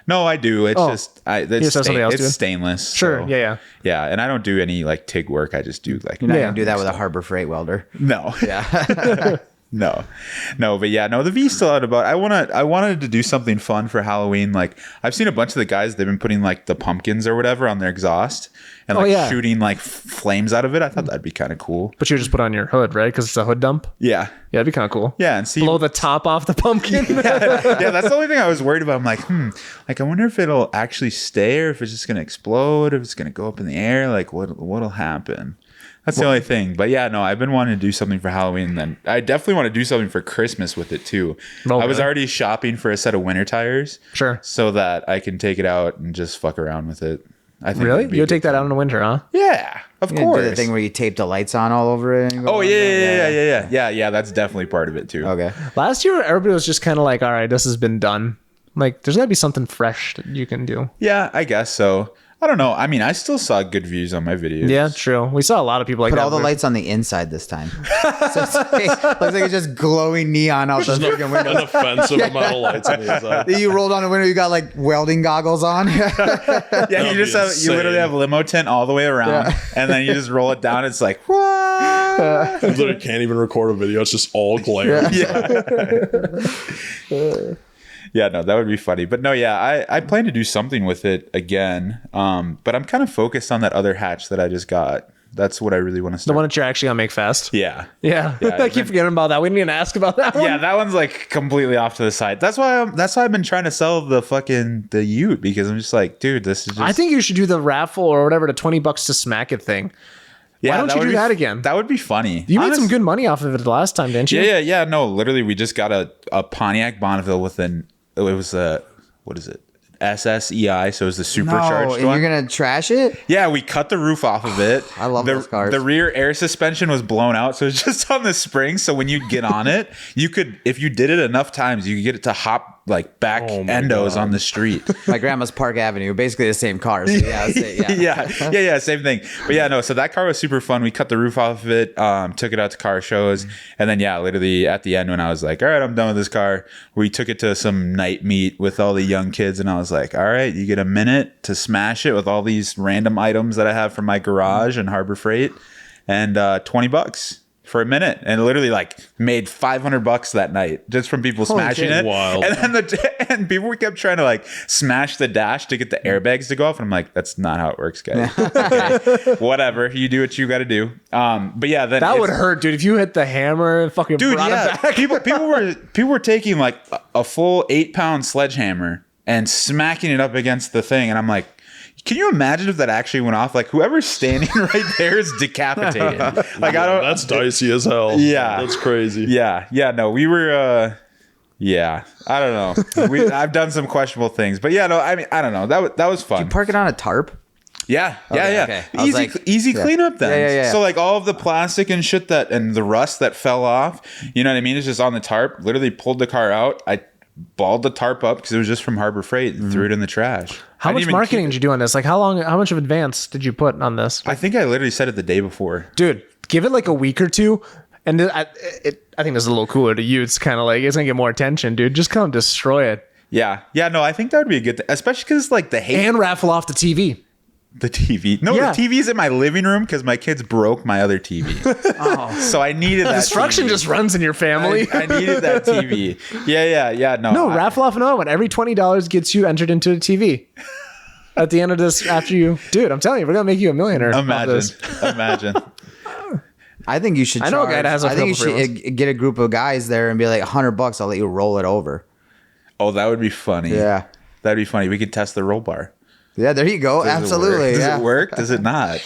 No, I do. It's just just have somebody else do it? it's stainless. Sure. so- Yeah. Yeah, and I don't do any like TIG work. I just do like You're not Yeah. going to do that with a Harbor Freight welder. no. Yeah. No, but yeah, no, the V's still out about. I wanted to do something fun for Halloween. Like I've seen a bunch of the guys, they've been putting like the pumpkins or whatever on their exhaust and like yeah. shooting like flames out of it. I thought that'd be kind of cool. But you just put on your hood, right? Because it's a hood dump. Yeah. Yeah, it'd be kind of cool. Yeah. And see, Blow the top off the pumpkin. yeah, that's the only thing I was worried about. I'm like, like I wonder if it'll actually stay or if it's just going to explode, if it's going to go up in the air, like what'll happen. That's the only thing. But yeah, no, I've been wanting to do something for Halloween. And then I definitely want to do something for Christmas with it too. Oh, I was really? already shopping for a set of winter tires. Sure. So that I can take it out and just fuck around with it. I think Really? it'd be You would good take that fun. out in the winter, huh? Yeah, of You gonna course. do the thing where you tape the lights on all over it. And go Oh on yeah. That's definitely part of it too. there? Okay. Last year, everybody was just kind of like, all right, this has been done. Like, there's got to be something fresh that you can do. Yeah, I guess so. I don't know. I mean, I still saw good views on my videos. Yeah, true. We saw a lot of people like Put that. all the lights on the inside this time. So it's like, looks like it's just glowing neon out the fucking window. An offensive amount of lights on the inside. You rolled on the window, you got like welding goggles on. Yeah, That'd you just be have you literally insane. have limo tint all the way around, and then you just roll it down. It's like, what? You literally can't even record a video. It's just all glare. Yeah, no, that would be funny. But no, yeah, I plan to do something with it again. But I'm kind of focused on that other hatch that I just got. That's what I really want to The start. one that you're actually gonna make fast. Yeah. Yeah. I keep forgetting about that. We didn't even ask about that one. Yeah, that one's like completely off to the side. That's why I've been trying to sell the Ute, because I'm just like, dude, this is just I think you should do the raffle or whatever, the $20 to smack it thing. yeah, Why don't you would do be- that again? That would be funny. You made some good money off of it the last time, didn't you? Yeah. No, literally, we just got a Pontiac Bonneville with it was a, what is it? SSEI, so it was the No, supercharged and one. you're gonna trash it? Yeah, we cut the roof off of it. I love the, those cars. The rear air suspension was blown out, so it's just on the spring. So when you get on it, you could, if you did it enough times, you could get it to hop like back Oh my endos God. on the street. My grandma's Park Avenue, basically the same car. So yeah, I'd say, yeah. yeah, same thing. But yeah, no, so that car was super fun. We cut the roof off of it, took it out to car shows, and then yeah, literally at the end when I was like, all right, I'm done with this car, we took it to some night meet with all the young kids, and I was like, all right, you get a minute to smash it with all these random items that I have from my garage and Harbor Freight, and $20 for a minute, and literally like made $500 that night just from people smashing shit. it. Wild. And then and people kept trying to like smash the dash to get the airbags to go off, and I'm like, that's not how it works, guys. Okay. Whatever, you do what you got to do. But yeah, then That it's- would hurt, dude. If you hit the hammer and fucking dude. brought Yeah, it back. people were taking like a full 8-pound sledgehammer and smacking it up against the thing, and I'm like, can you imagine if that actually went off? Like, whoever's standing right there is decapitated. Like, I don't. That's dicey as hell. Yeah. That's crazy. Yeah. No, we were. Yeah, I don't know. I've done some questionable things, but yeah, no. I mean, I don't know. That was fun. You park it on a tarp? Yeah. Okay. I was Easy like, cleanup then. Yeah. So like all of the plastic and shit and the rust that fell off, you know what I mean? It's just on the tarp. Literally pulled the car out. I balled the tarp up because it was just from Harbor Freight and threw it in the trash. How I didn't much even marketing keep did you do on this? Like, how much of advance did you put on this? I think I literally said it the day before. Dude, give it like a week or two. And I think this is a little cooler to you. It's kind of like, it's going to get more attention, dude. Just come destroy it. Yeah. No, I think that would be a good thing, especially because like the hate. And raffle off the TV. The TV. No, Yeah. the TV's in my living room because my kids broke my other TV. So I needed that Destruction TV. just runs in your family. I needed that TV. Yeah. No. No, raffle off another one. Every $20 gets you entered into a TV. At the end of this, after you, dude, I'm telling you, we're gonna make you a millionaire. off this. Imagine. I think you should. I know a guy that has a I think you couple free should get a group of guys there and be like $100. I'll let you roll it over. Oh, that would be funny. Yeah. That'd be funny. We could test the roll bar. Yeah, there you go. Absolutely. Does Yeah. it work? Does it not?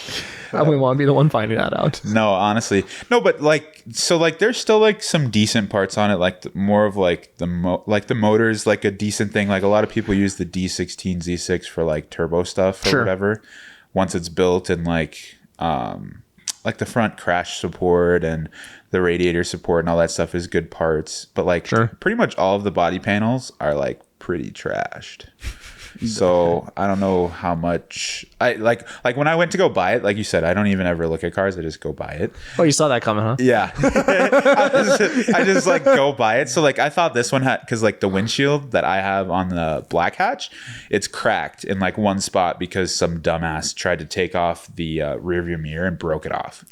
I wouldn't want to be the one finding that out. No, honestly. No, but like, so like there's still like some decent parts on it, like more of like the motor is like a decent thing. Like a lot of people use the D16 Z6 for like turbo stuff or Sure. whatever once it's built, and like the front crash support and the radiator support and all that stuff is good parts, but like Sure. pretty much all of the body panels are like pretty trashed. So I don't know how much I like when I went to go buy it, like you said, I don't even ever look at cars. I just go buy it. Oh, you saw that coming, huh? Yeah. I just like go buy it. So like I thought this one had, because like the windshield that I have on the black hatch, it's cracked in like one spot because some dumbass tried to take off the rear view mirror and broke it off.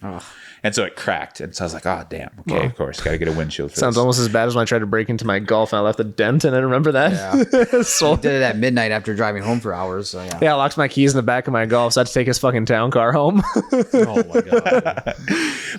And so it cracked. And so I was like, oh damn, okay, of course, gotta get a windshield for Sounds this. almost as bad as when I tried to break into my Golf and I left a dent in it. Remember that? Yeah. So, Did it at midnight after driving home for hours. So yeah. yeah, I locked my keys in the back of my Golf, so I had to take his fucking town car home. Oh my god.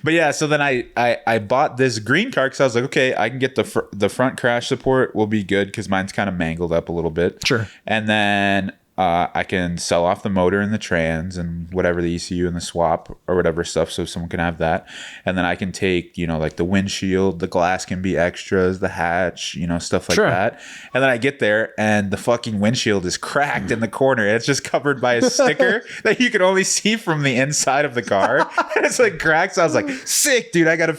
But yeah, so then I bought this green car because I was like, okay, I can get the front crash support will be good because mine's kind of mangled up a little bit. Sure. And then I can sell off the motor and the trans and whatever, the ECU and the swap or whatever stuff, so someone can have that. And then I can take, like the windshield, the glass can be extras, the hatch, stuff like Sure. that. And then I get there and the fucking windshield is cracked in the corner. It's just covered by a sticker that you can only see from the inside of the car. And it's like cracked. So I was like, sick, dude. I got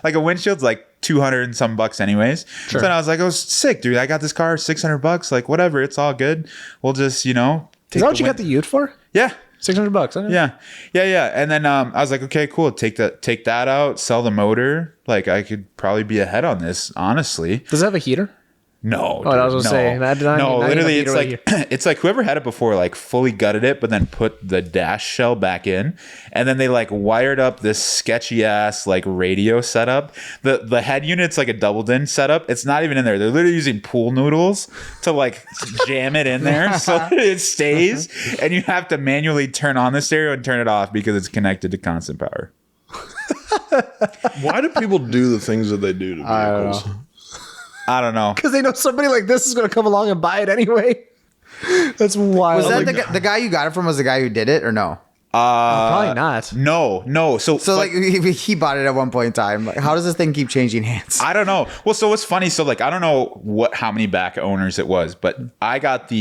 like a windshield's like $200 and some bucks anyways. Sure. So then I was like, oh, sick, dude. I got this car, $600. Like, whatever. It's all good. We'll just, Is that what you got the Ute for? Yeah. $600. Yeah. And then I was like, okay, cool. Take that out, sell the motor. Like, I could probably be ahead on this, honestly. Does it have a heater? No. Oh, I was gonna say. No, literally, it's like it's like whoever had it before, like fully gutted it, but then put the dash shell back in, and then they like wired up this sketchy ass like radio setup. The head unit's like a double din setup. It's not even in there. They're literally using pool noodles to like jam it in there so that it stays, and you have to manually turn on the stereo and turn it off because it's connected to constant power. Why do people do the things that they do to vehicles? I don't know. Because they know somebody like this is going to come along and buy it anyway. That's wild. Was that the guy you got it from? Was the guy who did it or no? Probably not. No. So like he bought it at one point in time. Like, how does this thing keep changing hands? I don't know. Well, so what's funny? So like I don't know how many back owners it was, but I got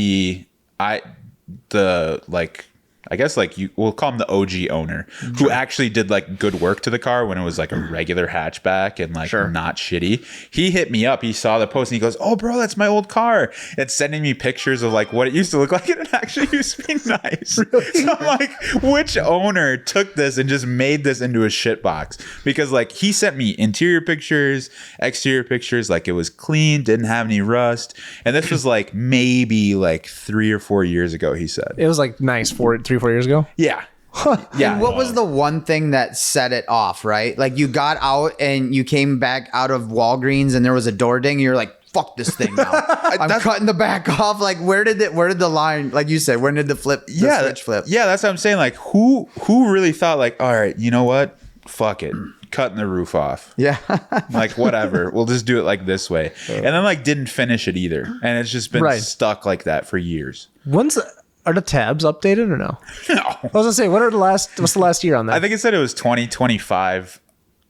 I guess like we'll call him the OG owner who actually did like good work to the car when it was like a regular hatchback and like not shitty. He hit me up. He saw the post and he goes, "Oh, bro, that's my old car." It's sending me pictures of like what it used to look like, and it actually used to be nice. Really? So I'm like, which owner took this and just made this into a shit box? Because like he sent me interior pictures, exterior pictures, like it was clean, didn't have any rust, and this was like maybe like 3 or 4 years ago. He said it was like nice 3-4 years ago. Yeah. Yeah. And what was the one thing that set it off, right? Like you got out and you came back out of Walgreens and there was a door ding and you're like, fuck this thing now. I'm cutting the back off. Like where did the line, like you said, when did the switch flip? Yeah, that's what I'm saying. Like who really thought like, all right, you know what? Fuck it. Cutting the roof off. Yeah. Like whatever. We'll just do it like this way. And then like didn't finish it either. And it's just been stuck like that for years. Are the tabs updated or no? No. I was gonna say, what's the last year on that? I think it said it was 2025.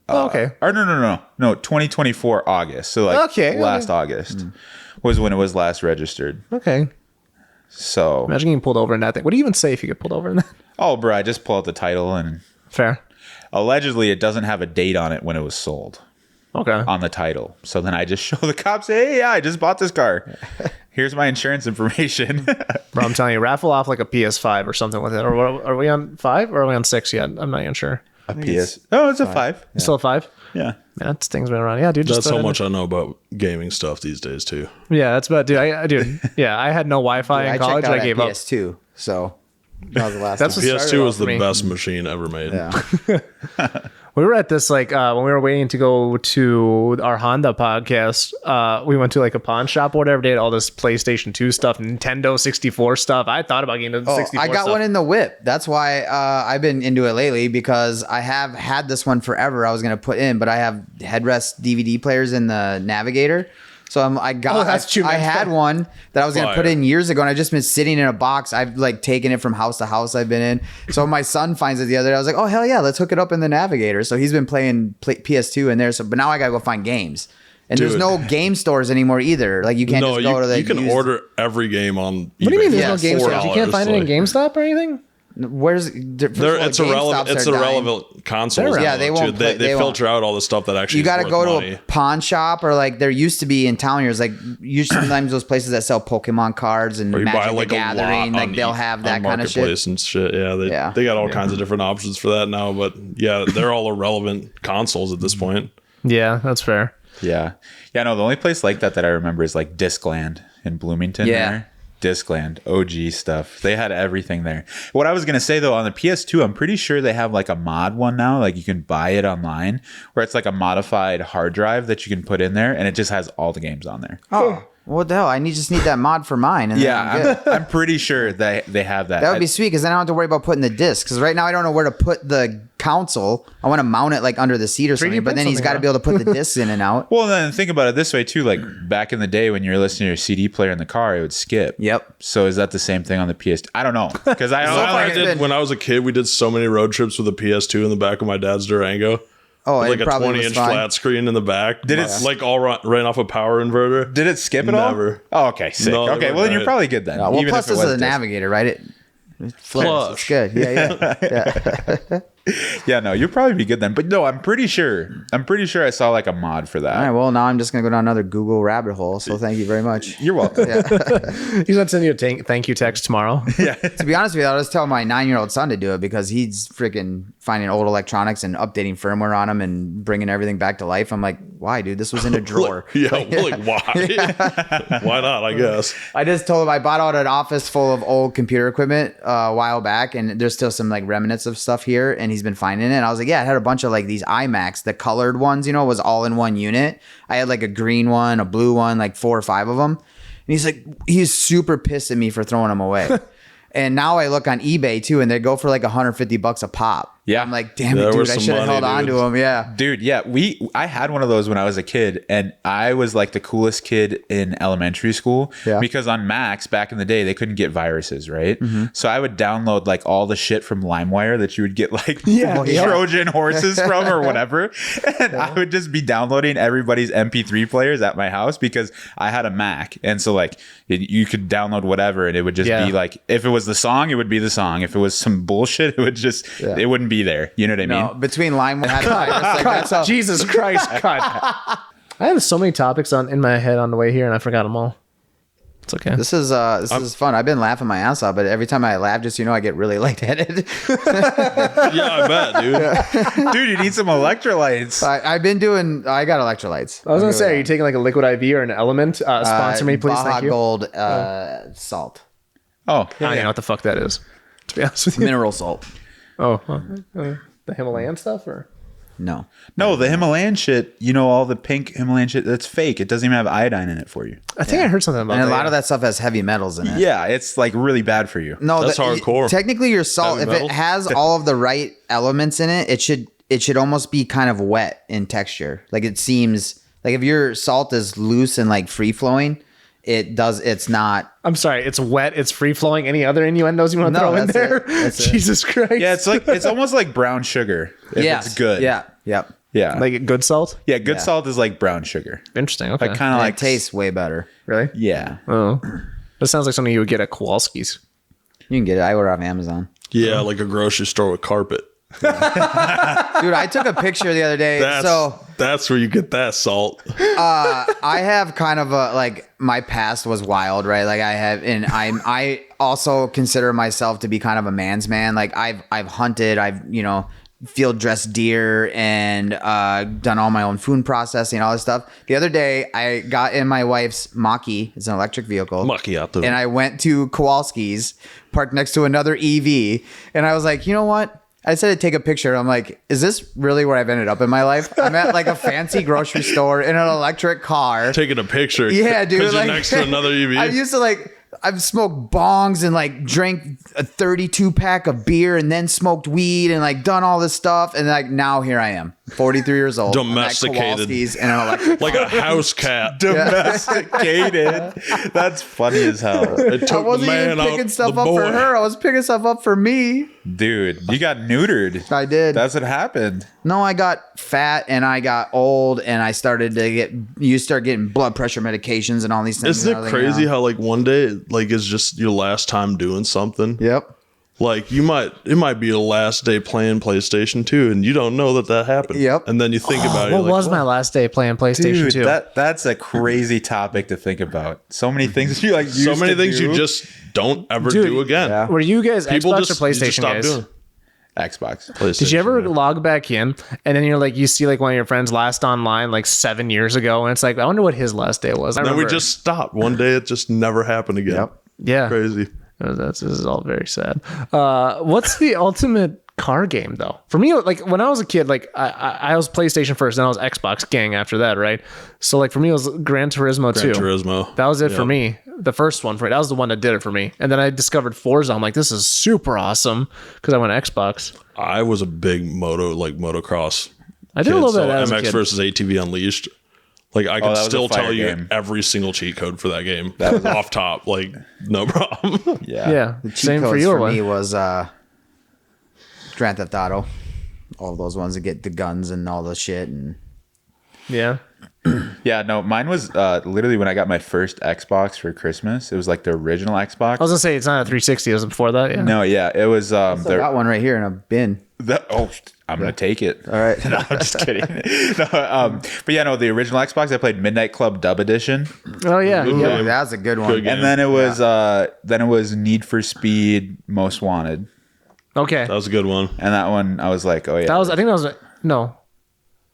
Okay. Or no, 2024 August. So like last August was when it was last registered. Okay. So imagine getting pulled over in that thing. What do you even say if you get pulled over in that? Oh, bro, I just pull out the title and fair. Allegedly, it doesn't have a date on it when it was sold. Okay. On the title. So then I just show the cops, hey, yeah, I just bought this car. Here's my insurance information. Bro, I'm telling you, raffle off like a PS5 or something with it. Or are we on 5 or are we on 6 yet? I'm not even sure. It's a 5. Yeah. Still a 5? Yeah. Man, that thing's been around. Yeah, dude. That's how much I know about gaming stuff these days, too. Yeah, that's about, dude. I had no Wi-Fi in college. I gave up. PS2, so that was the last. That's PS2 was the best machine ever made. Yeah. We were at this like when we were waiting to go to our Honda podcast. We went to like a pawn shop or whatever. They had all this PlayStation 2 stuff, Nintendo 64 stuff. I thought about getting into the 64 I got stuff. one in the whip. That's why I've been into it lately because I have had this one forever. I was gonna put in, but I have headrest DVD players in the Navigator. So I had one that I was going to put in years ago and I've just been sitting in a box. I've like taken it from house to house I've been in. So my son finds it the other day. I was like, oh, hell yeah, let's hook it up in the Navigator. So he's been playing PS2 in there. But now I got to go find games. And there's no game stores anymore either. Like you can't just go to the... You can order every game on eBay. What do you mean there's no game stores? You can't find it in GameStop or anything? Where's it's irrelevant consoles. Yeah, they won't. They filter out all the stuff that actually. You got to go to a pawn shop or like there used to be in town here. Like sometimes those places that sell Pokemon cards and Magic the Gathering, like they'll have that kind of shit. And shit. Yeah, they got all kinds of different options for that now. But yeah, they're all irrelevant consoles at this point. Yeah, that's fair. Yeah. No, the only place like that I remember is like Discland in Bloomington. Yeah. There. Discland, OG stuff. They had everything there. What I was going to say though, on the PS2, I'm pretty sure they have like a mod one now. Like you can buy it online where it's like a modified hard drive that you can put in there and it just has all the games on there. Oh, what the hell? I just need that mod for mine. And I'm pretty sure they have that. That would be sweet because then I don't have to worry about putting the disc. Because right now I don't know where to put the console. I want to mount it like under the seat or something. But then he's got to be able to put the discs in and out. Well, then think about it this way too. Like back in the day when you were listening to your CD player in the car, it would skip. Yep. So is that the same thing on the PS2? I don't know because when I was a kid, we did so many road trips with a PS2 in the back of my dad's Durango. Oh, like a 20-inch flat screen in the back. Did it like all ran off a power inverter? Did it skip at all? Never. Oh, okay, sick. No, okay, well then you're probably good then. Well, plus this is a Navigator, right? It flips. It's good. Yeah. Yeah, no, you'll probably be good then. But no, I'm pretty sure I saw like a mod for that. All right, well, now I'm just going to go down another Google rabbit hole. So thank you very much. You're welcome. He's going to send you a thank you text tomorrow. Yeah. To be honest with you, I'll just tell my 9-year-old son to do it because he's freaking finding old electronics and updating firmware on them and bringing everything back to life. I'm like, why, dude? This was in a drawer. Why? Why not, I guess. I just told him I bought out an office full of old computer equipment a while back, and there's still some like remnants of stuff here, and he's been finding it. And I was like, yeah, it had a bunch of like these iMacs, the colored ones, you know, was all in one unit. I had like a green one, a blue one, like 4 or 5 of them. And he's like, he's super pissed at me for throwing them away. And now I look on eBay too, and they go for like $150 a pop. Yeah. I'm like, damn it, dude, I should have held on to them. Yeah. Dude, yeah, I had one of those when I was a kid, and I was like the coolest kid in elementary school because on Macs back in the day, they couldn't get viruses, right? Mm-hmm. So I would download like all the shit from LimeWire that you would get like Trojan horses from or whatever. And I would just be downloading everybody's MP3 players at my house because I had a Mac. And so like you could download whatever and it would just be like, if it was the song, it would be the song. If it was some bullshit, it would just, it wouldn't be there. You know what I mean? No, between LimeWire Jesus Christ, cut. I have so many topics in my head on the way here, and I forgot them all. It's okay. This is fun. I've been laughing my ass off, but every time I laugh, just I get really lightheaded. Yeah, I bet, dude. Dude, you need some electrolytes. I got electrolytes. I was gonna say, are you taking like a liquid IV or an Element? Sponsor me, please. Baja Thank you. Gold salt. Oh, I don't know what the fuck that is. To be honest with you. Mineral salt. Oh, the Himalayan stuff, or No, the Himalayan shit, all the pink Himalayan shit, that's fake. It doesn't even have iodine in it for you. I think I heard something about and that. a lot of that stuff has heavy metals in it. Yeah, it's like really bad for you. No, that's hardcore. Technically, your salt, Heavy if metals? it has all of the right elements in it, it should almost be kind of wet in texture. Like it seems like if your salt is loose and like free flowing, it's not. I'm sorry, it's wet, it's free flowing. Any other innuendos you want to throw in there? That's it. Jesus Christ. Yeah, it's almost like brown sugar. If it's good. Yeah. Yep. Yeah. Like good salt? Yeah, good salt is like brown sugar. Interesting. Okay. Like kind of And like it tastes way better. Really? Yeah. Oh. That sounds like something you would get at Kowalski's. You can get it. I order off Amazon. Yeah, like a grocery store with carpet. Dude, I took a picture the other day. That's where you get that salt. I have kind of my past was wild, right? Like I also consider myself to be kind of a man's man. Like I've hunted, I've field dressed deer and done all my own food processing, all this stuff. The other day I got in my wife's Mach-E. It's an electric vehicle. Macchiato. And I went to Kowalski's, parked next to another EV, and I was like, you know what? I said to take a picture. I'm like, is this really where I've ended up in my life? I'm at like a fancy grocery store in an electric car. Taking a picture. Yeah, dude. Because you're next to another EV. I used to I've smoked bongs and like drank a 32 pack of beer and then smoked weed and like done all this stuff. And like now here I am, 43 years old. Domesticated. I'm at Kowalski's in an electric Like a house cat. Domesticated. That's funny as hell. It took I wasn't even picking stuff up for her. I was picking stuff up for me. Dude, you got neutered. I did. That's what happened. No, I got fat and I got old and I started to you start getting blood pressure medications and all these things. Isn't it crazy how like one day like is just your last time doing something? Yep. Like it might be your last day playing PlayStation 2 and you don't know that happened. Yep. And then you think about it. What was my last day playing PlayStation 2? That's a crazy topic to think about. So many things you like. So many things you just don't ever do again. Yeah. Were you guys People Xbox just or you just PlayStation stop guys? doing Xbox. PlayStation. Did you ever log back in and then you're like, you see like one of your friends last online like 7 years ago, and it's like, I wonder what his last day was. Then we just stopped. One day it just never happened again. Yep. yeah, Crazy. this is all very sad. What's the ultimate car game though? For me, like when I was a kid, like I was PlayStation first, then I was Xbox gang after that, right? So like for me, it was Gran Turismo 2. Gran Turismo. That was it for me. The first one for it. That was the one that did it for me. And then I discovered Forza. I'm like, this is super awesome because I went Xbox. I was a big motocross. I did a little bit of that as a MX kid. versus ATV Unleashed. Like I can that was still a fire tell you game. every single cheat code for that game. That was off top. Like no problem. Yeah, The cheat same for codes you. for What? me was Grand Theft Auto. All those ones that get the guns and all the shit and Yeah. Yeah, no, mine was literally when I got my first Xbox for Christmas. It was like the original Xbox. I was gonna say it's not a 360. It was before that. Yeah. No, yeah, it was. I got one right here in a bin. I'm gonna take it. All right. No, I'm just kidding. No, but yeah, no, the original Xbox. I played Midnight Club Dub Edition, Oh yeah. Yeah, that was a good one. Good game. and then it was Need for Speed Most Wanted, Okay. That was a good one. and that one I was like, oh yeah, That was. I think that was. No.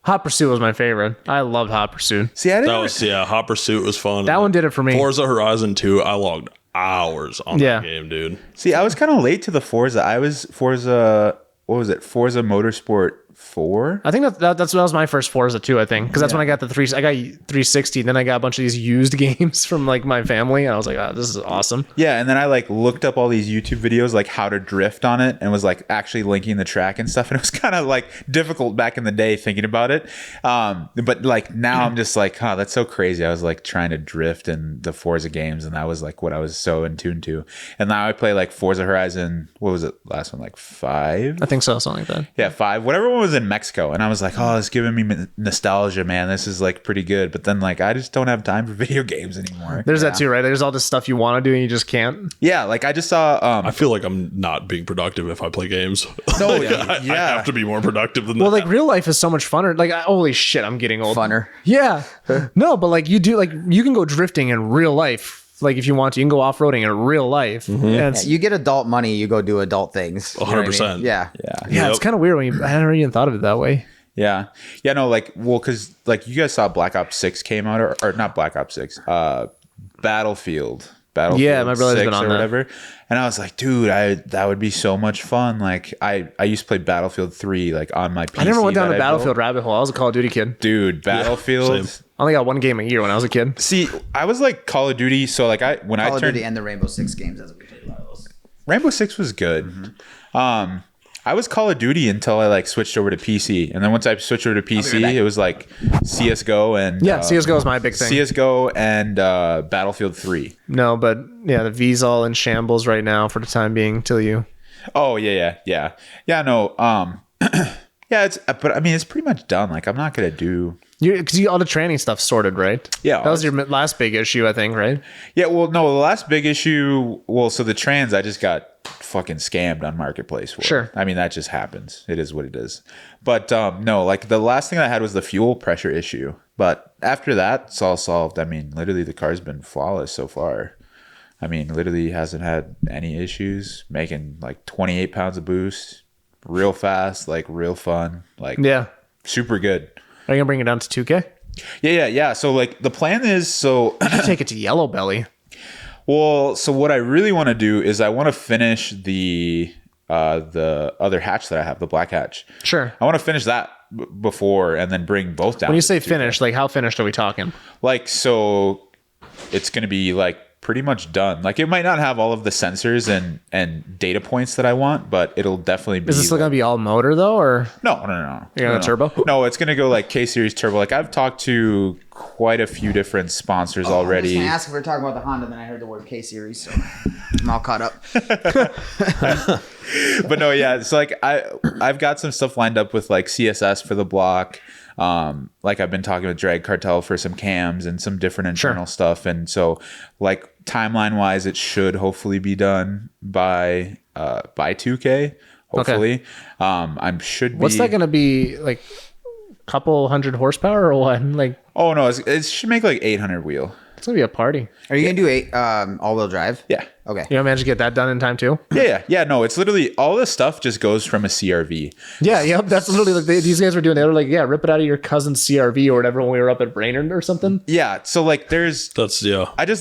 Hot Pursuit was my favorite. I loved Hot Pursuit. See, I didn't. That was Hot Pursuit was fun. That one did it for me. Forza Horizon 2, I logged hours on Yeah. that game, dude. See, I was kind of late to the Forza. I was Forza. What was it? Forza Motorsport 4. I think that was my first Forza too. I think because that's when I got I got 360. Then I got a bunch of these used games from like my family, and I was like, oh, this is awesome. Yeah, and then I like looked up all these YouTube videos like how to drift on it, and was like actually linking the track and stuff. And it was kind of like difficult back in the day thinking about it. But like now I'm just like, oh, that's so crazy. I was like trying to drift in the Forza games, and that was like what I was so in tune to. And now I play like Forza Horizon. What was it? Last one, like 5. I think so, something like that. Yeah, 5. Whatever one was in Mexico. And I was like, oh, it's giving me nostalgia, man. This is like pretty good. But then like I just don't have time for video games anymore. There's that too, right? There's all this stuff you want to do and you just can't. Yeah, like I just saw I feel like I'm not being productive if I play games. No, I have to be more productive than Well, that. like real life is so much funner. Like holy shit, I'm getting old. Funner. Yeah. No, but like you do, like you can go drifting in real life. Like if you want to, you can go off roading in real life. And it's, You get adult money, you go do adult things. You know what I mean? 100%. Yeah. yeah, it's kind of weird when you. I never even thought of it that way. Yeah. Yeah, no, like, well, because, like, you guys saw Black Ops 6 came out, or not Black Ops 6, Battlefield. Yeah, my brother's 6 been on or that. whatever. And I was like, dude, that would be so much fun. Like, I used to play Battlefield 3, like, on my PC. I never went down that the I Battlefield built. rabbit hole. I was a Call of Duty kid. Dude, Battlefield. same. I only got one game a year when I was a kid. See, I was like Call of Duty, so like when I Call of turned Duty and the Rainbow Six games. That's what we played a lot of those. Rainbow Six was good. I was Call of Duty until I like switched over to PC, and then once I switched over to PC, back. it was like CS:GO and Yeah, CS:GO is my big thing. CS:GO and Battlefield 3. No, but yeah, the V's all in shambles right now for the time being till you. Oh yeah. No, yeah. But I mean, it's pretty much done. Like, I'm not gonna do. Because all the training stuff sorted, right? Yeah. That was your last big issue, I think, right? Yeah, well, no, the last big issue. Well, so the trans, I just got fucking scammed on Marketplace for. Sure. I mean, that just happens. It is what it is. But no, like the last thing I had was the fuel pressure issue. But after that, it's all solved. I mean, literally, the car's been flawless so far. I mean, literally hasn't had any issues. Making like 28 pounds of boost, real fast, like real fun, like Yeah. super good. Are you going to bring it down to 2K? Yeah. So like the plan is Take it to Yellow Belly. well, so what I really want to do is I want to finish the other hatch that I have, the black hatch. Sure. I want to finish that before and then bring both down. When you to say 2K. finished, like how finished are we talking? Like, so it's going to be like pretty much done. Like, it might not have all of the sensors and data points that I want, but it'll definitely be. Is this still going to be all motor though, or No. You're gonna turbo? No, it's going to go like K-Series turbo. Like, I've talked to quite a few different sponsors I was already. going to ask if we were talking about the Honda, then I heard the word K-Series, so I'm all caught up. But no, yeah, it's like I've got some stuff lined up with like CSS for the block. Like I've been talking with Drag Cartel for some cams and some different internal stuff, and so like timeline wise, it should hopefully be done by 2K. Hopefully, I'm should be. what's that going to be, like a couple hundred horsepower or what? Like Oh no, it should make like 800 wheel. it's going to be a party. Are you going to do all-wheel drive? Yeah. Okay. You know, manage to get that done in time too? Yeah. No, it's literally all this stuff just goes from a CRV. Yeah, yep. That's literally like these guys were doing. They were like, yeah, rip it out of your cousin's CRV or whatever when we were up at Brainerd or something. Yeah. So like I just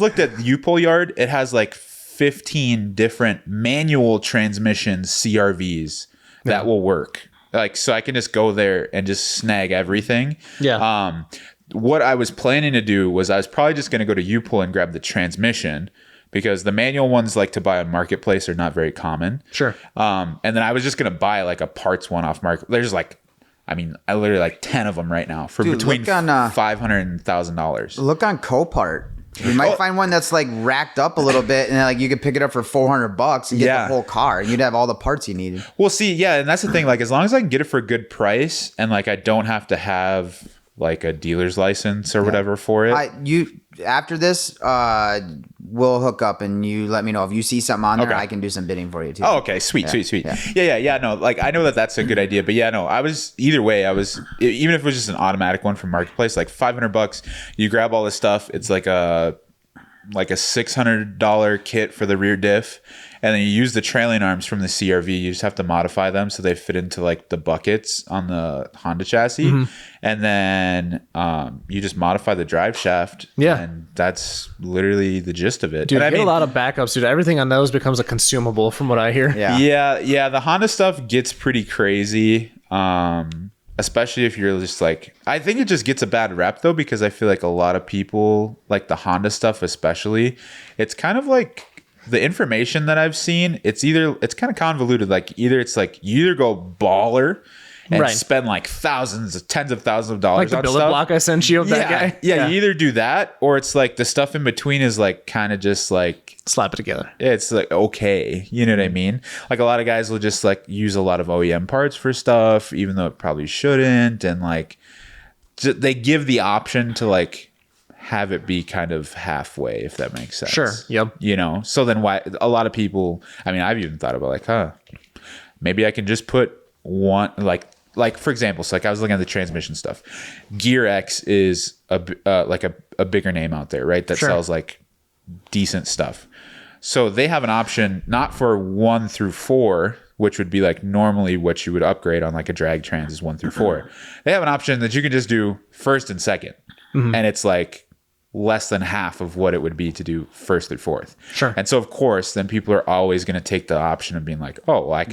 looked at the U-Pull yard. It has like 15 different manual transmission CRVs that will work. Like, so I can just go there and just snag everything. Yeah. What I was planning to do was I was probably just going to go to U-Pull and grab the transmission because the manual ones like to buy on Marketplace are not very common. Sure. And then I was just going to buy like a parts one off Market. There's like, I mean, I literally like 10 of them right now for between look on, $500 and $1,000. Look on Copart. You might find one that's like racked up a little bit, and like you could pick it up for $400 and get the whole car, and you'd have all the parts you needed. Well, see, yeah, and that's the thing. Like, as long as I can get it for a good price, and like I don't have to have like a dealer's license or whatever for it. After this, we'll hook up and you let me know if you see something on there. I can do some bidding for you too. Oh, okay, sweet. Yeah. No, like I know that's a good idea, but yeah, no, either way, even if it was just an automatic one from Marketplace, like $500, you grab all this stuff. It's like a $600 kit for the rear diff, and then you use the trailing arms from the CRV. You just have to modify them so they fit into like the buckets on the Honda chassis, and then you just modify the drive shaft. And that's literally the gist of it. Dude, and I get a lot of backups, dude. Everything on those becomes a consumable, from what I hear. Yeah. The Honda stuff gets pretty crazy. Especially if you're just like, I think it just gets a bad rep though, because I feel like a lot of people like the Honda stuff, especially, it's kind of like the information that I've seen. It's kind of convoluted. Like it's like you either go baller and spend like tens of thousands of dollars like the billet block I sent you of that guy. Yeah, you either do that or it's like the stuff in between is like kind of just like slap it together. It's like, okay, you know what I mean? Like a lot of guys will just like use a lot of OEM parts for stuff, even though it probably shouldn't. And like they give the option to like have it be kind of halfway, if that makes sense. Sure. Yep. You know, so then why a lot of people, I mean, I've even thought about like, maybe I can just put one, like for example, so like I was looking at the transmission stuff. Gear X is a bigger name out there, right? That sells like decent stuff. So they have an option not for 1 through 4, which would be like normally what you would upgrade on like a drag trans is 1 through 4. They have an option that you can just do first and second, and it's like less than half of what it would be to do first through fourth. Sure. And so of course, then people are always going to take the option of being like, oh, well, I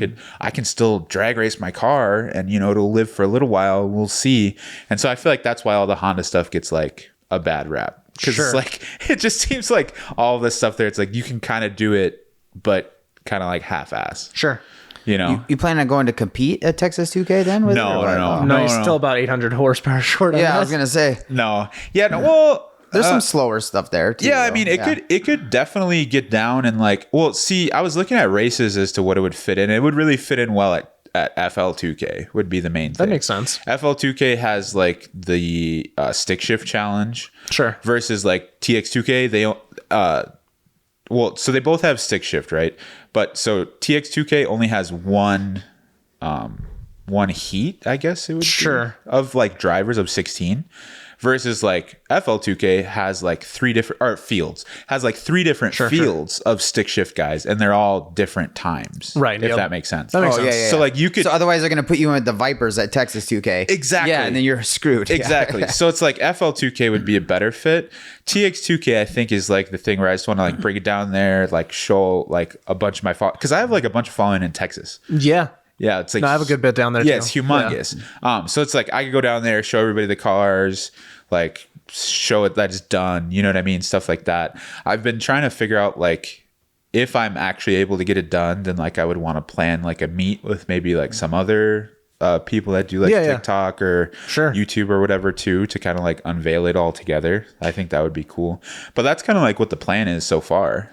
can still drag race my car and, you know, it'll live for a little while. We'll see. And so I feel like that's why all the Honda stuff gets like a bad rap. Because it's like, it just seems like all this stuff there, it's like you can kind of do it, but kind of like half-ass. Sure. You know, you plan on going to compete at Texas 2K then? With No, he's still about 800 horsepower short. Yeah, I was gonna say no. Well, there's some slower stuff there too. Yeah, I mean, it could definitely get down and like. Well, see, I was looking at races as to what it would fit in. It would really fit in well at FL2K would be the main thing. That makes sense. FL2K has like the stick shift challenge. Sure. Versus like TX2K, they well, so they both have stick shift, right? But so TX2K only has one heat, I guess it would be, of like drivers of 16, versus like FL2K has like three different fields fields of stick shift guys, and they're all different times, right? If that makes sense. That makes sense. Yeah. So like you could. So otherwise, they're gonna put you in with the Vipers at Texas 2K. Exactly. Yeah, and then you're screwed. Exactly. So it's like FL2K would be a better fit. TX2K I think is like the thing where I just want to like bring it down there, like show like a bunch of my because I have like a bunch of following in Texas. Yeah. Yeah, it's like I have a good bit down there. Yeah, too. it's humongous. Yeah. So it's like I could go down there, show everybody the cars, like show it that it's done. You know what I mean? Stuff like that. I've been trying to figure out like if I'm actually able to get it done, then like I would want to plan like a meet with maybe like some other people that do like TikTok or YouTube or whatever too, to kind of like unveil it all together. I think that would be cool. But that's kind of like what the plan is so far.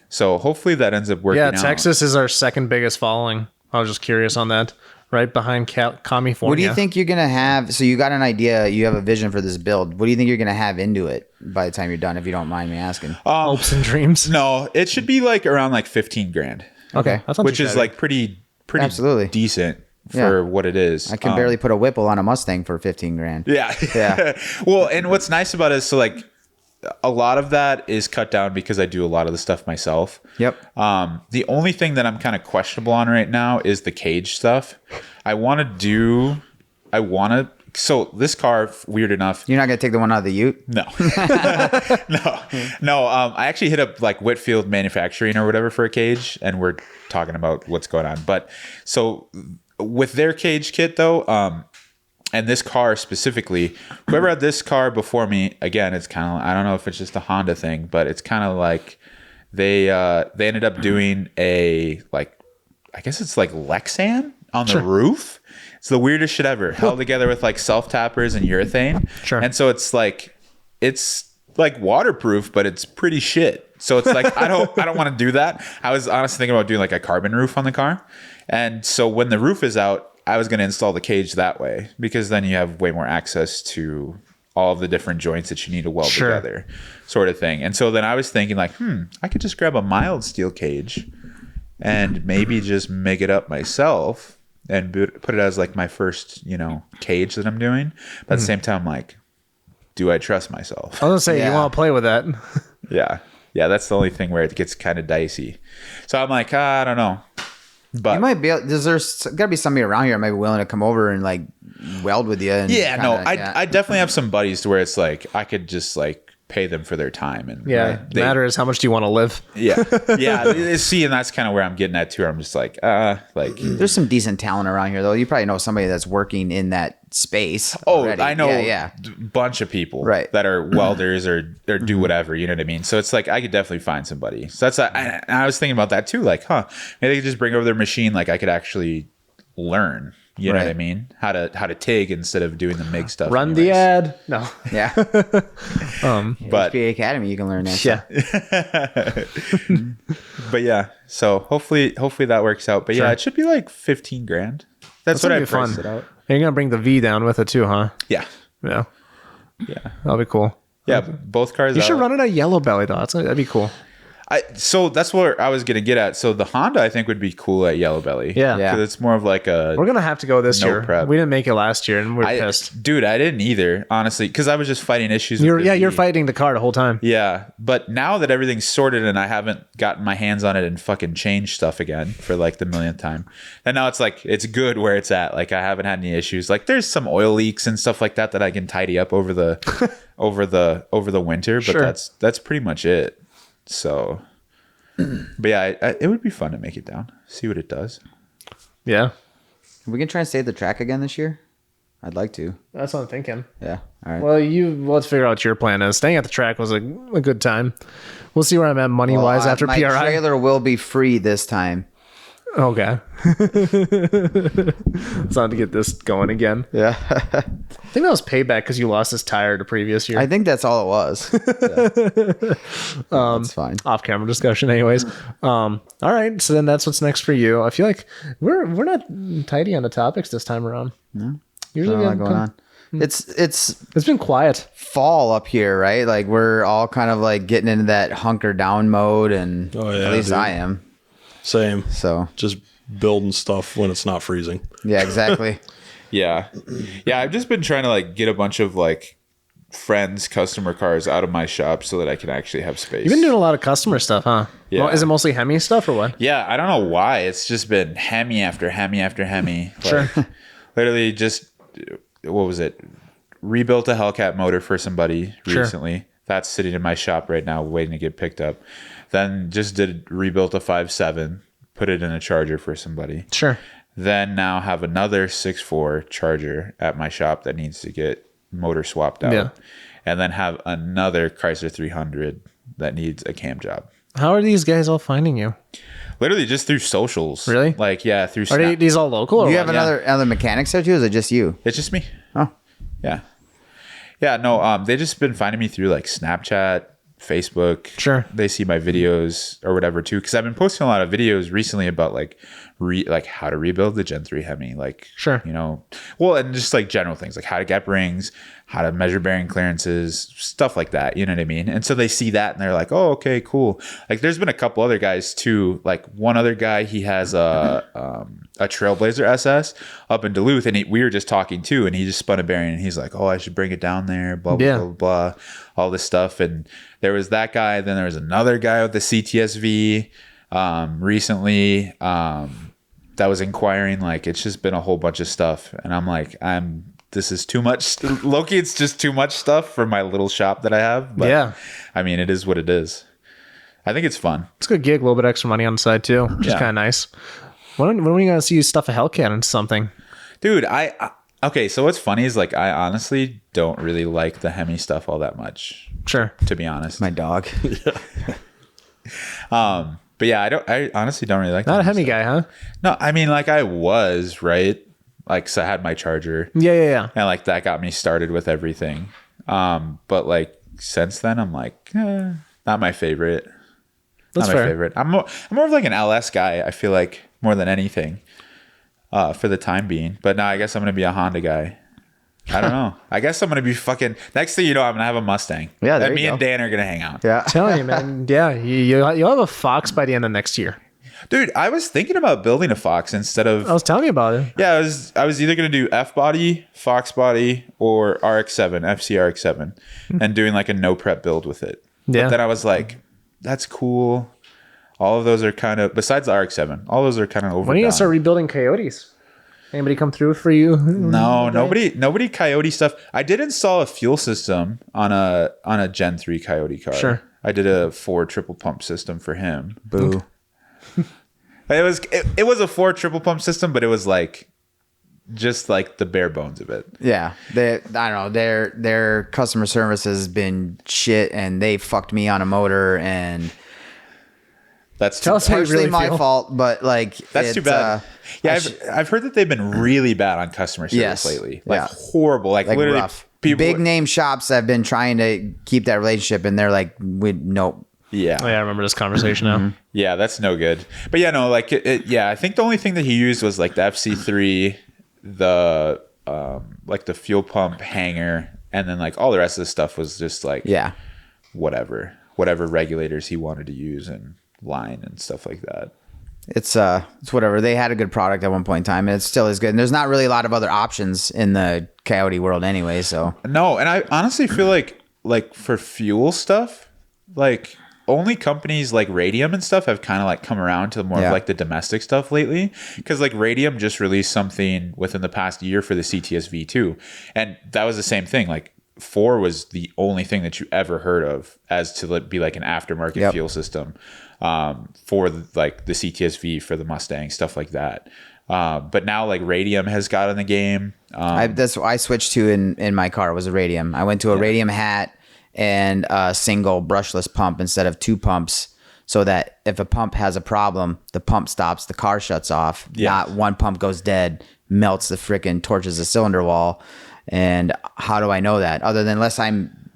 So hopefully that ends up working out. Yeah, Texas is our second biggest following. I was just curious on that. Right behind California. What do you think you're going to have? So you got an idea, you have a vision for this build. What do you think you're going to have into it by the time you're done, if you don't mind me asking? Hopes and dreams? No, it should be like around like 15 grand. Okay. Which is like pretty absolutely decent for what it is. I can barely put a Whipple on a Mustang for 15 grand. Yeah. Well, and what's nice about it is so like a lot of that is cut down because I do a lot of the stuff myself. Yep. The only thing that I'm kind of questionable on right now is the cage stuff. So this car, weird enough. You're not going to take the one out of the Ute? No. No. I actually hit up like Whitfield Manufacturing or whatever for a cage, and we're talking about what's going on. But so with their cage kit though, and this car specifically, whoever had this car before me, again, it's kind of, I don't know if it's just a Honda thing, but it's kind of like they ended up doing a, like, I guess it's like Lexan on the roof. It's the weirdest shit ever, held together with like self-tappers and urethane. Sure. And so it's like waterproof, but it's pretty shit. So it's like, I don't want to do that. I was honestly thinking about doing like a carbon roof on the car. And so when the roof is out, I was going to install the cage that way because then you have way more access to all of the different joints that you need to weld together, sort of thing. And so then I was thinking like, I could just grab a mild steel cage and maybe just make it up myself and put it as like my first, cage that I'm doing. But at the same time, like, do I trust myself? I was gonna say, you want to play with that. Yeah. Yeah, that's the only thing where it gets kind of dicey. So I'm like, I don't know. But you might be. There's got to be somebody around here that might be willing to come over and like weld with you. And I definitely have some buddies to where it's like I could just like pay them for their time. And the matter is how much do you want to live? Yeah. See, and that's kind of where I'm getting at too. I'm just like, there's some decent talent around here though. You probably know somebody that's working in that space. Already. I know a bunch of people that are welders or do whatever, you know what I mean? So it's like I could definitely find somebody. So that's I was thinking about that too, like, maybe they could just bring over their machine, like I could actually learn. You know what I mean? How to TIG instead of doing the MIG stuff. Run the ad. No. Yeah. But HPA Academy, you can learn that. Yeah. But yeah, so hopefully that works out. But yeah, it should be like $15,000. That's what I priced it out. And you're gonna bring the V down with it too, huh? Yeah. Yeah. Yeah. That'll be cool. Yeah, both cars. You should run it at Yellow Belly though. That'd be cool. So that's where I was gonna get at. So the Honda I think would be cool at Yellow Belly. Yeah. Because it's more of like a. We're gonna have to go this year. Prep. We didn't make it last year, and we're pissed. Dude, I didn't either, honestly, because I was just fighting issues. You're fighting the car the whole time. Yeah, but now that everything's sorted and I haven't gotten my hands on it and fucking changed stuff again for like the millionth time, and now it's like it's good where it's at. Like I haven't had any issues. Like there's some oil leaks and stuff like that I can tidy up over the over the winter, but that's pretty much it. So. But yeah, it would be fun to make it down, see what it does. Yeah, we can try and save the track again this year. I'd like to. That's what I'm thinking. Yeah. All right. Well, let's figure out what your plan is. Staying at the track was a good time. We'll see where I'm at money wise after my PRI. My trailer will be free this time. Okay. It's time to get this going again. Yeah. I think that was payback because you lost this tire the previous year. I think that's all it was. That's fine. Off camera discussion, anyways. All right. So then that's what's next for you. I feel like we're not tidy on the topics this time around. No. Usually There's a lot going on. It's been quiet. Fall up here, right? Like we're all kind of like getting into that hunker down mode, and at least I am. Same. So just building stuff when it's not freezing. Yeah, exactly. Yeah. I've just been trying to like get a bunch of like friends' customer cars out of my shop so that I can actually have space. You've been doing a lot of customer stuff, huh? Yeah. Well, is it mostly Hemi stuff or what? Yeah, I don't know why. It's just been Hemi after Hemi after Hemi. Sure. Literally just, what was it? Rebuilt a Hellcat motor for somebody recently. That's sitting in my shop right now waiting to get picked up. Then just rebuilt a 5.7, put it in a charger for somebody. Sure. Then now have another 6.4 charger at my shop that needs to get motor swapped out. Yeah. And then have another Chrysler 300 that needs a cam job. How are these guys all finding you? Literally just through socials. Really? Like, yeah, through Are these all local? Or Do you what? have other mechanics there too? Or is it just you? It's just me. Oh. Yeah. Yeah, no, they just been finding me through like Snapchat, Facebook. Sure. They see my videos or whatever too, because I've been posting a lot of videos recently about like how to rebuild the Gen 3 Hemi, like Sure. Well, and just like general things like how to get rings, how to measure bearing clearances, stuff like that. You know what I mean? And so they see that and they're like, oh, okay, cool. Like there's been a couple other guys too. Like one other guy, he has a Trailblazer SS up in Duluth, and we were just talking too, and he just spun a bearing, and he's like, oh, I should bring it down there, blah blah blah blah, all this stuff. And there was that guy. Then there was another guy with the CTSV recently that was inquiring. Like it's just been a whole bunch of stuff, and I'm like, this is too much. Loki, it's just too much stuff for my little shop that I have. But Yeah. I mean, it is what it is. I think it's fun. It's a good gig, a little bit extra money on the side too, which is kind of nice. When are we going to see you stuff a Hellcat into something? Dude, okay, so what's funny is like I honestly don't really like the Hemi stuff all that much. Sure. To be honest. My dog. But yeah, I honestly don't really like Not the a Hemi stuff. guy, huh? No, I mean like I was, right? Like so I had my charger. Yeah. And like that got me started with everything. But like since then I'm like, not my favorite. That's not my fair. favorite. I'm more of like an LS guy, I feel like, more than anything. for the time being. But now I guess I'm going to be a Honda guy. I don't know. I guess I'm going to be fucking... Next thing you know, I'm going to have a Mustang. Yeah, there and you me and go. Dan are going to hang out. Yeah. I'm telling you, man. Yeah, you'll have a Fox by the end of next year. Dude, I was thinking about building a Fox instead of... I was telling you about it. Yeah, I was either going to do F-body, Fox body, or RX-7, FC RX-7, and doing like a no prep build with it. Yeah. But then I was like, that's cool. All of those are kind of... Besides the RX-7, all those are kind of overdone. When are you going to start rebuilding Coyotes? Anybody come through for you? No, nobody Coyote stuff. I did install a fuel system on a Gen 3 Coyote car. Sure. I did a Ford triple pump system for him. Boo. It was a Ford triple pump system, but it was like just like the bare bones of it. Yeah, I don't know. Their customer service has been shit, and they fucked me on a motor, and That's Tell us how you partially really my feel. fault. But like, That's too bad. Yeah, I've heard that they've been really bad on customer service Yes. lately. Like Yeah. horrible. Like literally rough. people. Big name shops have been trying to keep that relationship, and they're like, nope. Yeah. Oh, yeah, I remember this conversation now. Yeah, that's no good. But yeah, no, like yeah, I think the only thing that he used was like the FC3, the like the fuel pump hanger, and then like all the rest of the stuff was just like whatever regulators he wanted to use and line and stuff like that. It's whatever. They had a good product at one point in time, and it still is good. And there's not really a lot of other options in the Coyote world anyway. So No, and I honestly feel like for fuel stuff, like only companies like Radium and stuff have kind of like come around to more of like the domestic stuff lately. Because like Radium just released something within the past year for the CTS V2, and that was the same thing. Like 4 was the only thing that you ever heard of as to be like an aftermarket fuel system for like the CTS-V for the Mustang, stuff like that. But now like Radium has got in the game. that's what I switched to in my car was a Radium. I went to a Radium hat and a single brushless pump instead of 2 pumps, so that if a pump has a problem, the pump stops, the car shuts off. Not one pump goes dead, melts the frickin' torches the cylinder wall. And how do I know that? Other than unless I'm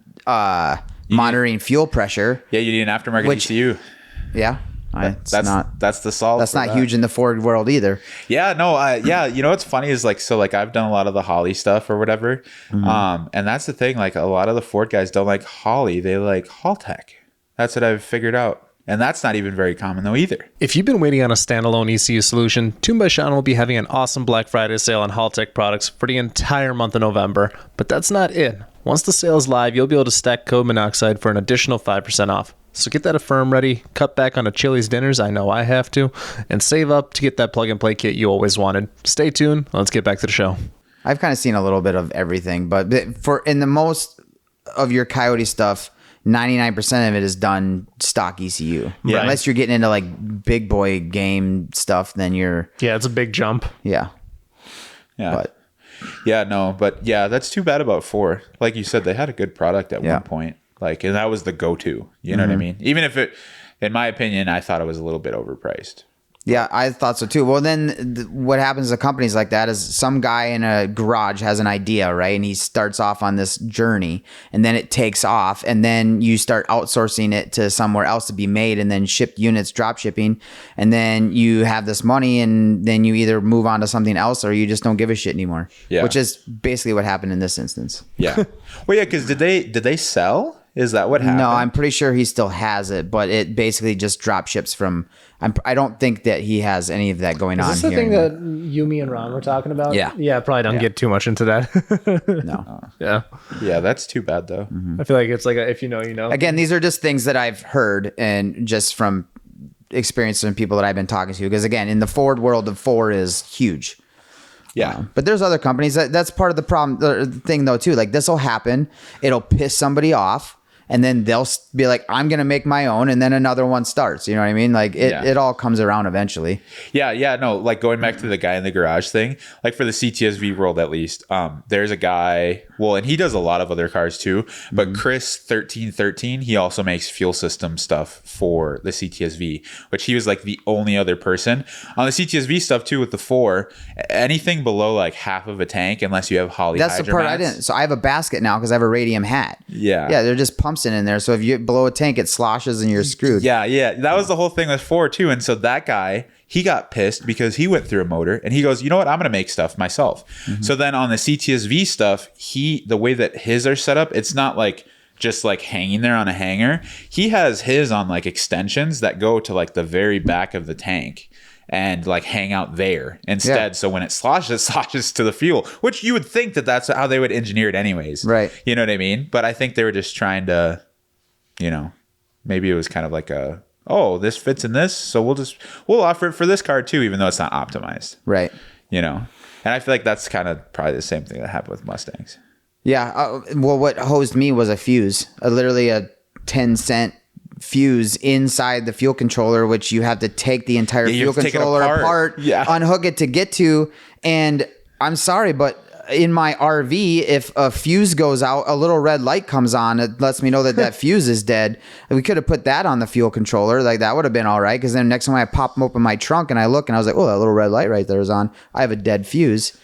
monitoring fuel pressure. Yeah, you need an aftermarket ECU. Yeah. That's the solve. That's not huge in the Ford world either. Yeah, no, yeah. You know what's funny is like, so like I've done a lot of the Holley stuff or whatever, and that's the thing. Like a lot of the Ford guys don't like Holley; they like Haltech. That's what I've figured out, and that's not even very common though either. If you've been waiting on a standalone ECU solution, Tune by Sean will be having an awesome Black Friday sale on Haltech products for the entire month of November. But that's not it. Once the sale is live, you'll be able to stack code Minnoxide for an additional 5% off. So get that Affirm ready, cut back on a Chili's dinners, I know I have to, and save up to get that plug-and-play kit you always wanted. Stay tuned. Let's get back to the show. I've kind of seen a little bit of everything, but in the most of your Coyote stuff, 99% of it is done stock ECU. Yeah. Unless you're getting into like big boy game stuff, then you're... Yeah, it's a big jump. Yeah. But that's too bad about 4. Like you said, they had a good product at one point. Like, and that was the go-to. You know what I mean? Even if it, in my opinion, I thought it was a little bit overpriced. Yeah, I thought so too. Well, then what happens to companies like that is some guy in a garage has an idea, right? And he starts off on this journey, and then it takes off, and then you start outsourcing it to somewhere else to be made, and then shipped units, drop shipping, and then you have this money, and then you either move on to something else or you just don't give a shit anymore. Yeah. Which is basically what happened in this instance. Yeah. Well, yeah, because did they sell? Is that what happened? No, I'm pretty sure he still has it, but it basically just drop ships from. I don't think that he has any of that going on. Is this the here thing anymore. that you, me, and Ron were talking about? Yeah. Yeah, probably don't get too much into that. No. Yeah. Yeah, that's too bad though. I feel like it's like if you know, you know. Again, these are just things that I've heard and just from experience from people that I've been talking to. Because again, in the Ford world, the 4 is huge. Yeah. But there's other companies that's part of the problem. The thing though too, like this will happen. It'll piss somebody off. And then they'll be like, I'm going to make my own. And then another one starts. You know what I mean? Like it all comes around eventually. Yeah. No, like going back to the guy in the garage thing, like for the CTS-V world, at least, there's a guy, well, and he does a lot of other cars too, but Chris 1313, he also makes fuel system stuff for the CTS-V, which he was like the only other person on the CTS-V stuff too, with the 4, anything below like half of a tank, unless you have Holley That's the part I Hydromats. didn't. So I have a basket now because I have a Radium hat. Yeah. Yeah. They're just pumps pumps in there. So if you blow a tank, it sloshes and you're screwed. Yeah. That was the whole thing with Ford too. And so that guy, he got pissed because he went through a motor and he goes, you know what? I'm going to make stuff myself. So then on the CTSV stuff, the way that his are set up, it's not like just like hanging there on a hanger. He has his on like extensions that go to like the very back of the tank and like hang out there instead. So when it sloshes to the fuel, which you would think that that's how they would engineer it anyways. Right. You know what I mean? But I think they were just trying to, maybe it was kind of like this fits in this. So we'll offer it for this car too, even though it's not optimized. Right. And I feel like that's kind of probably the same thing that happened with Mustangs. Yeah. Well, what hosed me was a fuse, literally a 10-cent fuse inside the fuel controller, which you have to take the entire fuel controller apart, unhook it to get to. And I'm sorry, but in my RV, if a fuse goes out, a little red light comes on. It lets me know that fuse is dead. And we could have put that on the fuel controller. Like that would have been all right. Because then next time I pop them open my trunk and I look and I was like, oh, that little red light right there is on. I have a dead fuse.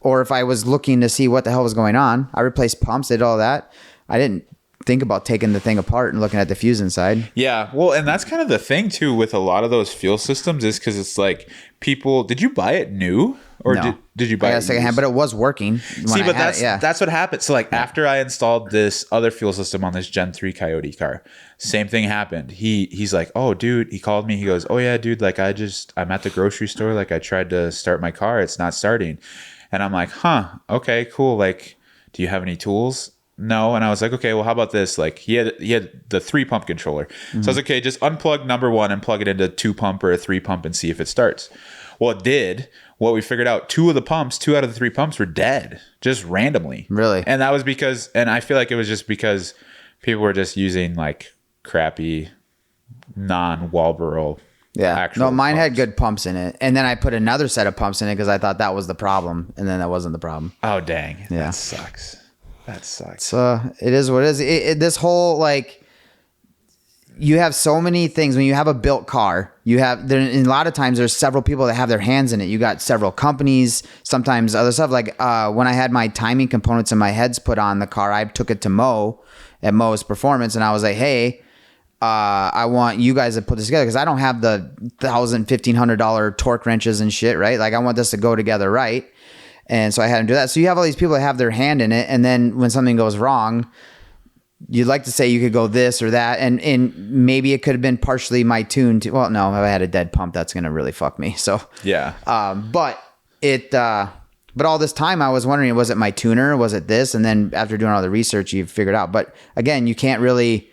Or if I was looking to see what the hell was going on, I replaced pumps, did all that. I didn't think about taking the thing apart and looking at the fuse inside. Yeah, well, and that's kind of the thing too with a lot of those fuel systems is because it's like people. Did you buy it new or no. did you buy it secondhand? But it was working. See, but that's what happened. So like after I installed this other fuel system on this Gen 3 Coyote car, same thing happened. He's like, oh dude, he called me. He goes, oh yeah, dude, like I'm at the grocery store. Like I tried to start my car, it's not starting. And I'm like, okay, cool. Like, do you have any tools? No. And I was like, okay, well, how about this? Like he had the 3-pump controller. So I was okay, just unplug number 1 and plug it into 2-pump or a 3-pump and see if it starts. Well, it did. What we figured out, 2 out of the 3 pumps were dead, just randomly. Really? And that was because, and I feel like it was just because people were just using like crappy non-Walboro. Yeah. No, mine had good pumps in it. And then I put another set of pumps in it because I thought that was the problem. And then that wasn't the problem. Oh, dang. Yeah. That sucks. It is what it is. This whole, like, you have so many things. When you have a built car, and a lot of times there's several people that have their hands in it. You got several companies, sometimes other stuff. Like when I had my timing components and my heads put on the car, I took it to Mo at Mo's Performance. And I was like, hey, I want you guys to put this together because I don't have the $1,000, $1,500 torque wrenches and shit, right? Like I want this to go together right. And so I had him do that. So you have all these people that have their hand in it. And then when something goes wrong, you'd like to say you could go this or that. And maybe it could have been partially my tune too. Well, no, if I had a dead pump, that's going to really fuck me. So yeah. But all this time I was wondering, was it my tuner? Was it this? And then after doing all the research, you figured out. But again, you can't really.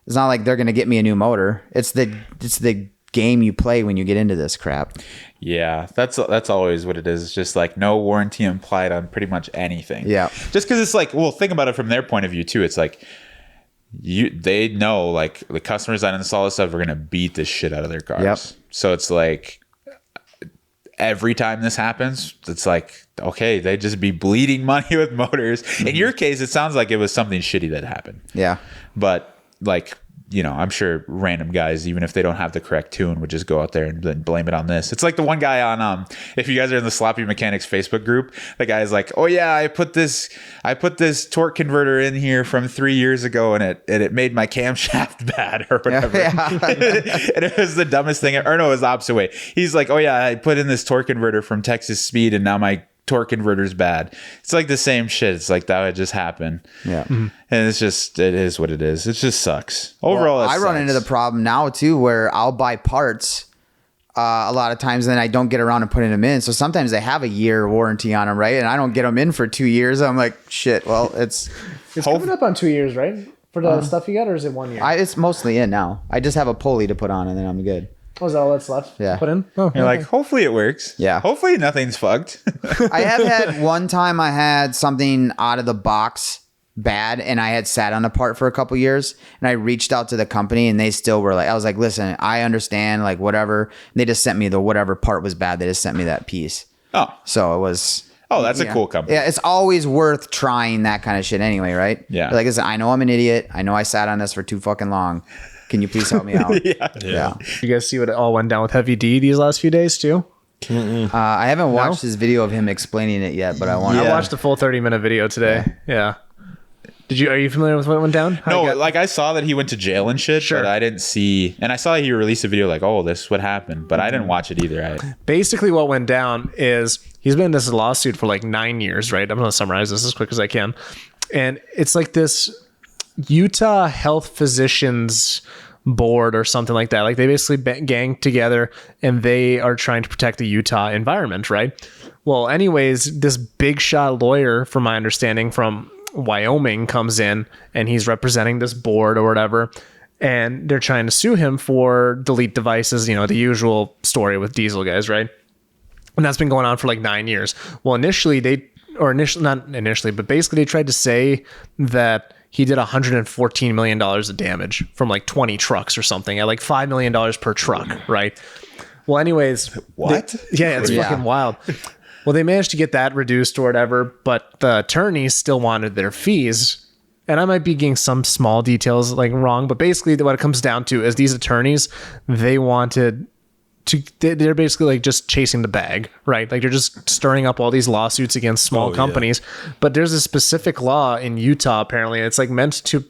It's not like they're going to get me a new motor. It's the game you play when you get into this crap. Yeah, that's always what it is. It's just like no warranty implied on pretty much anything. Yeah. Just because it's like, well, think about it from their point of view too. It's like they know like the customers that install this stuff are going to beat the shit out of their cars. Yep. So it's like every time this happens, it's like, okay, they just be bleeding money with motors. In your case, it sounds like it was something shitty that happened. Yeah. But like, I'm sure random guys, even if they don't have the correct tune, would just go out there and then blame it on this. It's like the one guy on, if you guys are in the Sloppy Mechanics Facebook group, the guy's like, oh yeah, I put this torque converter in here from 3 years ago and it made my camshaft bad or whatever. Yeah. And it was the dumbest thing. Or no, it was the opposite way. He's like, oh yeah, I put in this torque converter from Texas Speed and now my torque converter's bad. It's like the same shit. It's like that would just happen. Yeah. Mm-hmm. And it is what it is. It just sucks. Overall, I run into the problem now too where I'll buy parts a lot of times and then I don't get around to putting them in. So sometimes they have a year warranty on them, right? And I don't get them in for 2 years. I'm like, shit, well, it's coming up on 2 years, right? For the stuff you got, or is it 1 year? It's mostly in now. I just have a pulley to put on and then I'm good. Oh, is that all that's left? Yeah. Put in? Oh, You're like, hopefully it works. Yeah. Hopefully nothing's fucked. I have had one time I had something out of the box bad and I had sat on a part for a couple years and I reached out to the company and they still were like, I was like, listen, I understand, like whatever. And they just sent me the whatever part was bad. They just sent me that piece. Oh. So it was. Oh, that's a cool company. Yeah, it's always worth trying that kind of shit anyway, right? Yeah. Like, listen, I know I'm an idiot. I know I sat on this for too fucking long. Can you please help me out? Yeah. You guys see what it all went down with Heavy D these last few days too? I haven't watched this video of him explaining it yet, but I want to. I watched the full 30-minute video today. Yeah. Are you familiar with what went down? I saw that he went to jail and shit, but I didn't see, and I saw he released a video like, oh, this is what happened, but I didn't watch it either. Basically what went down is he's been in this lawsuit for like 9 years, right? I'm going to summarize this as quick as I can. And it's like this Utah Health Physicians Board or something like that. Like they basically gang together and they are trying to protect the Utah environment, right? Well, anyways, this big shot lawyer, from my understanding, from Wyoming comes in and he's representing this board or whatever, and they're trying to sue him for delete devices, the usual story with diesel guys, right? And that's been going on for like 9 years. Well, basically they tried to say that he did $114 million of damage from like 20 trucks or something at like $5 million per truck, right? Well, anyways, what? It's fucking wild. Well, they managed to get that reduced or whatever, but the attorneys still wanted their fees. And I might be getting some small details like wrong, but basically what it comes down to is these attorneys, they're basically like just chasing the bag, right? Like they're just stirring up all these lawsuits against small companies. Yeah. But there's a specific law in Utah, apparently. It's like meant to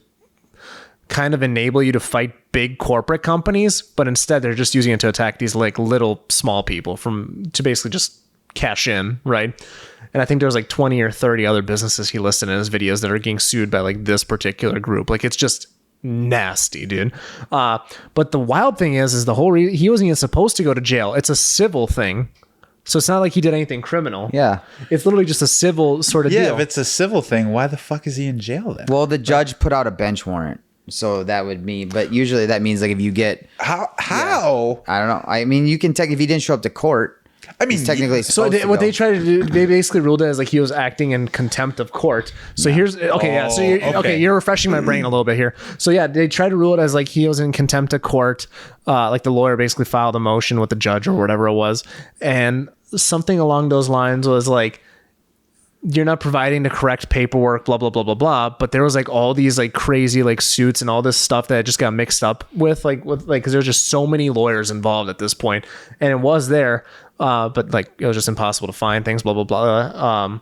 kind of enable you to fight big corporate companies, but instead they're just using it to attack these like little small people to basically just cash in, right? And I think there's like 20 or 30 other businesses he listed in his videos that are getting sued by like this particular group. Like it's just nasty, dude. But the wild thing is the whole he wasn't even supposed to go to jail. It's a civil thing. So it's not like he did anything criminal. Yeah. It's literally just a civil sort of deal. Yeah, if it's a civil thing, why the fuck is he in jail then? Well, the judge put out a bench warrant. So that would mean, but usually that means like if you get... How? Yeah, I don't know. I mean, you can if he didn't show up to court... I mean, technically, so they tried to do, they basically ruled it as like he was acting in contempt of court. So here's you're refreshing my brain a little bit here. So yeah, they tried to rule it as like he was in contempt of court. Like the lawyer basically filed a motion with the judge or whatever it was, and something along those lines was like, you're not providing the correct paperwork, blah, blah, blah, blah, blah. But there was like all these like crazy like suits and all this stuff that just got mixed up with because there's just so many lawyers involved at this point, and it was there. But like it was just impossible to find things, blah, blah, blah.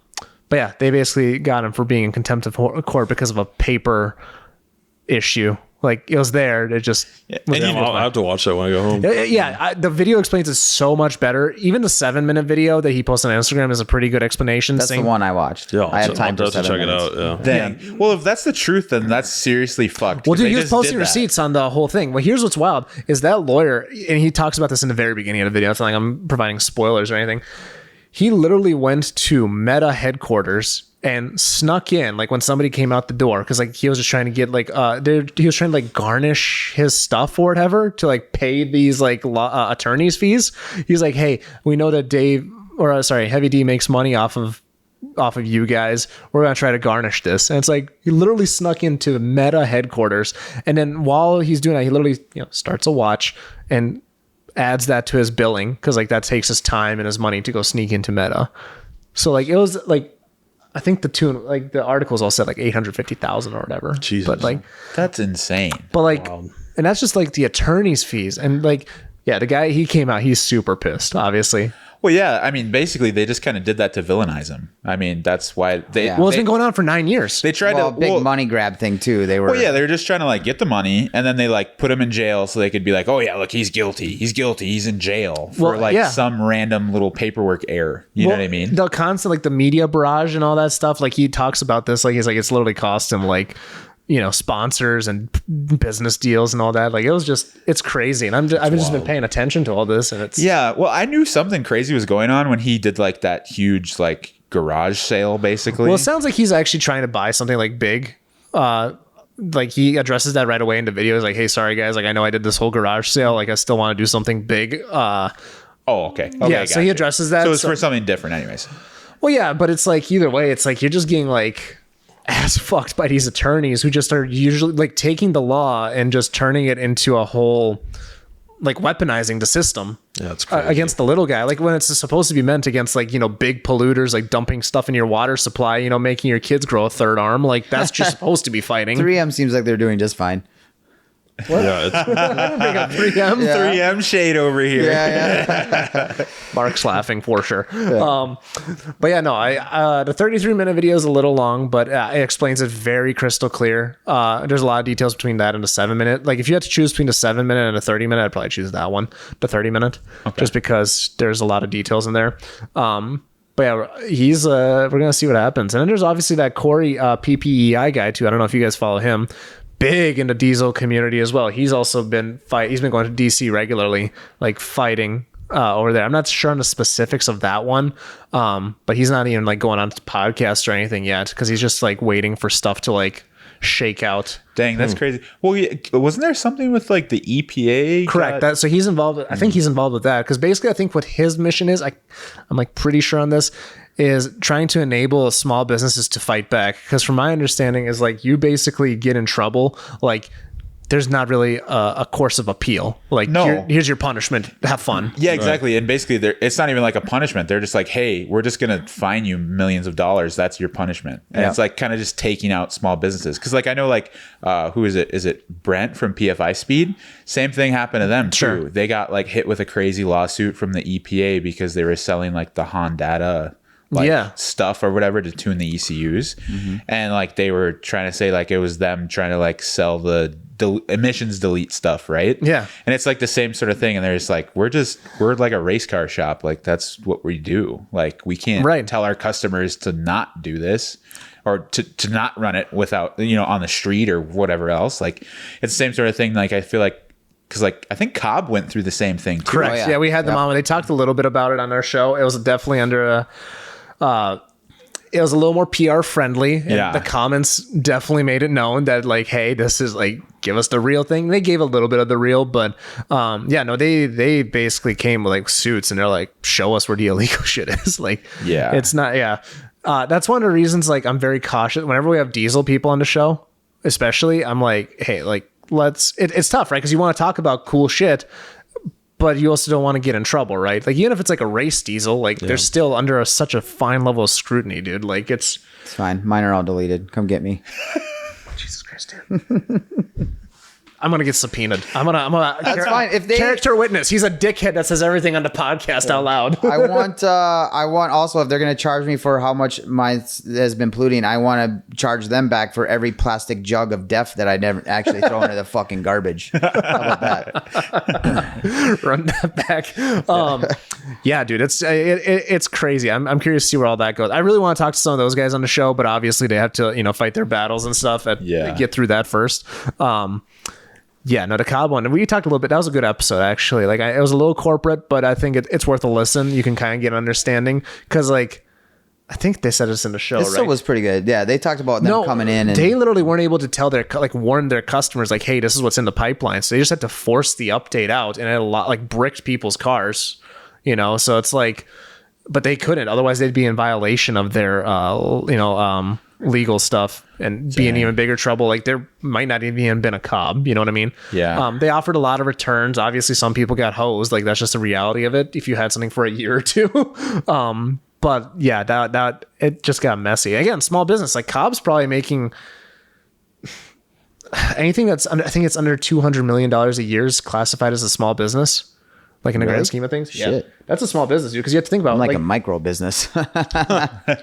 But yeah, they basically got him for being in contempt of court because of a paper issue. Like it was there. It just. I'll have to watch that when I go home. Yeah, the video explains it so much better. Even the 7-minute video that he posted on Instagram is a pretty good explanation. That's the one I watched. Yeah, I have time to check it out. Yeah. Dang. Well, if that's the truth, then that's seriously fucked. Well, dude, he was posting receipts on the whole thing. Well, here's what's wild: is that lawyer, and he talks about this in the very beginning of the video. It's not like I'm providing spoilers or anything. He literally went to Meta headquarters and snuck in like when somebody came out the door, because like he was just trying to get like he was trying to like garnish his stuff or whatever to like pay these like attorneys fees. He's like, hey, we know that Heavy D makes money off of you guys. We're gonna try to garnish this. And it's like he literally snuck into Meta headquarters, and then while he's doing that, he literally starts a watch and adds that to his billing, because like that takes his time and his money to go sneak into Meta. So like it was like, I think the articles all said like 850,000 or whatever. Jesus. But like that's insane. But like, and that's just like the attorney's fees. And like, yeah, the guy, he came out, he's super pissed, obviously. Well, yeah, I mean, basically, they just kind of did that to villainize him. I mean, that's why they. Yeah. Well, it's been going on for 9 years. They tried to big money grab thing too. They were. Well, yeah, they were just trying to like get the money, and then they like put him in jail so they could be like, oh yeah, look, he's guilty. He's guilty. He's in jail for some random little paperwork error. You know what I mean? The constant like the media barrage and all that stuff. Like he talks about this. Like he's like, it's literally cost him like, sponsors and business deals and all that. Like it's crazy. And I've just been paying attention to all this, and it's. Yeah. Well, I knew something crazy was going on when he did like that huge like garage sale, basically. Well, it sounds like he's actually trying to buy something like big. Like he addresses that right away in the video. He's like, hey, sorry guys. Like I know I did this whole garage sale. Like I still want to do something big. Oh, okay. Yeah. So he addresses that. So it's for something different anyways. Well, yeah, but it's like either way, it's like you're just getting like ass fucked by these attorneys who just are usually like taking the law and just turning it into a whole like weaponizing the system. Yeah, it's crazy. Against the little guy. Like when it's supposed to be meant against like, big polluters, like dumping stuff in your water supply, making your kids grow a third arm. Like that's just supposed to be fighting. 3M seems like they're doing just fine. What? Yeah, it's, Big up 3M. Yeah. 3M shade over here. Yeah. Mark's laughing for sure. But yeah, no, the 33-minute video is a little long, but it explains it very crystal clear. There's a lot of details between that and the 7-minute. Like if you had to choose between the 7-minute and a 30-minute, I'd probably choose that one, the 30-minute, just because there's a lot of details in there. But yeah, we're gonna see what happens. And then there's obviously that Corey PPEI guy too. I don't know if you guys follow him. Big in the diesel community as well. He's also been he's been going to DC regularly, like fighting over there. I'm not sure on the specifics of that one, but he's not even like going on to podcasts or anything yet because he's just like waiting for stuff to like shake out. Dang, that's crazy. Well, wasn't there something with like the EPA? Correct. So he's involved. I think he's involved with that because basically, I think what his mission is, I'm like pretty sure on this, is trying to enable small businesses to fight back. Because from my understanding, is like you basically get in trouble, like there's not really a course of appeal. Like, no. Here's your punishment. Have fun. Yeah, exactly. And basically, it's not even like a punishment. They're just like, hey, we're just going to fine you millions of dollars. That's your punishment. And it's like kind of just taking out small businesses. Because like I know like, who is it? Is it Brent from PFI Speed? Same thing happened to them too. Sure. They got like hit with a crazy lawsuit from the EPA because they were selling like the Honda stuff or whatever to tune the ECUs. And like they were trying to say like it was them trying to like sell the emissions delete stuff, right? Yeah. And it's like the same sort of thing. And they're just like, we're like a race car shop. Like that's what we do. Like we can't tell our customers to not do this or to not run it without, on the street or whatever else. Like it's the same sort of thing. Like I feel like, because like I think Cobb went through the same thing too. Correct. Yeah, we had them on. They talked a little bit about it on our show. It was definitely under it was a little more PR friendly. And the comments definitely made it known that like, hey, this is like, give us the real thing. They gave a little bit of the real, but they basically came with like suits and they're like, show us where the illegal shit is. Like, it's not. That's one of the reasons like I'm very cautious whenever we have diesel people on the show, especially. I'm like, hey, like it's tough, right? Because you want to talk about cool shit, but you also don't want to get in trouble, right? Like even if it's like a race diesel, like they're still under such a fine level of scrutiny, dude. Like it's fine. Mine are all deleted. Come get me. Jesus Christ, dude. I'm gonna get subpoenaed. I'm gonna. That's fine. If they character witness, he's a dickhead that says everything on the podcast out loud. I want also if they're gonna charge me for how much mine has been polluting, I want to charge them back for every plastic jug of Def that I never actually throw into the fucking garbage. How about that? Run that back. Yeah, dude, it's crazy. I'm curious to see where all that goes. I really want to talk to some of those guys on the show, but obviously they have to fight their battles and stuff. Get through that first. The Cobb one. We talked a little bit. That was a good episode, actually. Like, it was a little corporate, but I think it's worth a listen. You can kind of get an understanding because, like, I think they said this in the show. This still was pretty good. Yeah, they talked about them coming in, and they literally weren't able to tell warn their customers, like, hey, this is what's in the pipeline. So they just had to force the update out, and it bricked people's cars. So it's like, but they couldn't. Otherwise, they'd be in violation of their, legal stuff and be in even bigger trouble. Like there might not even been a Cobb, you know what I mean? Yeah. They offered a lot of returns. Obviously some people got hosed. Like that's just the reality of it if you had something for a year or two. But yeah, that it just got messy. Again, small business, like Cobb's probably making anything that's under, I think it's under $200 million a year is classified as a small business. Like in the grand scheme of things, that's a small business, dude. Because you have to think about like a micro business.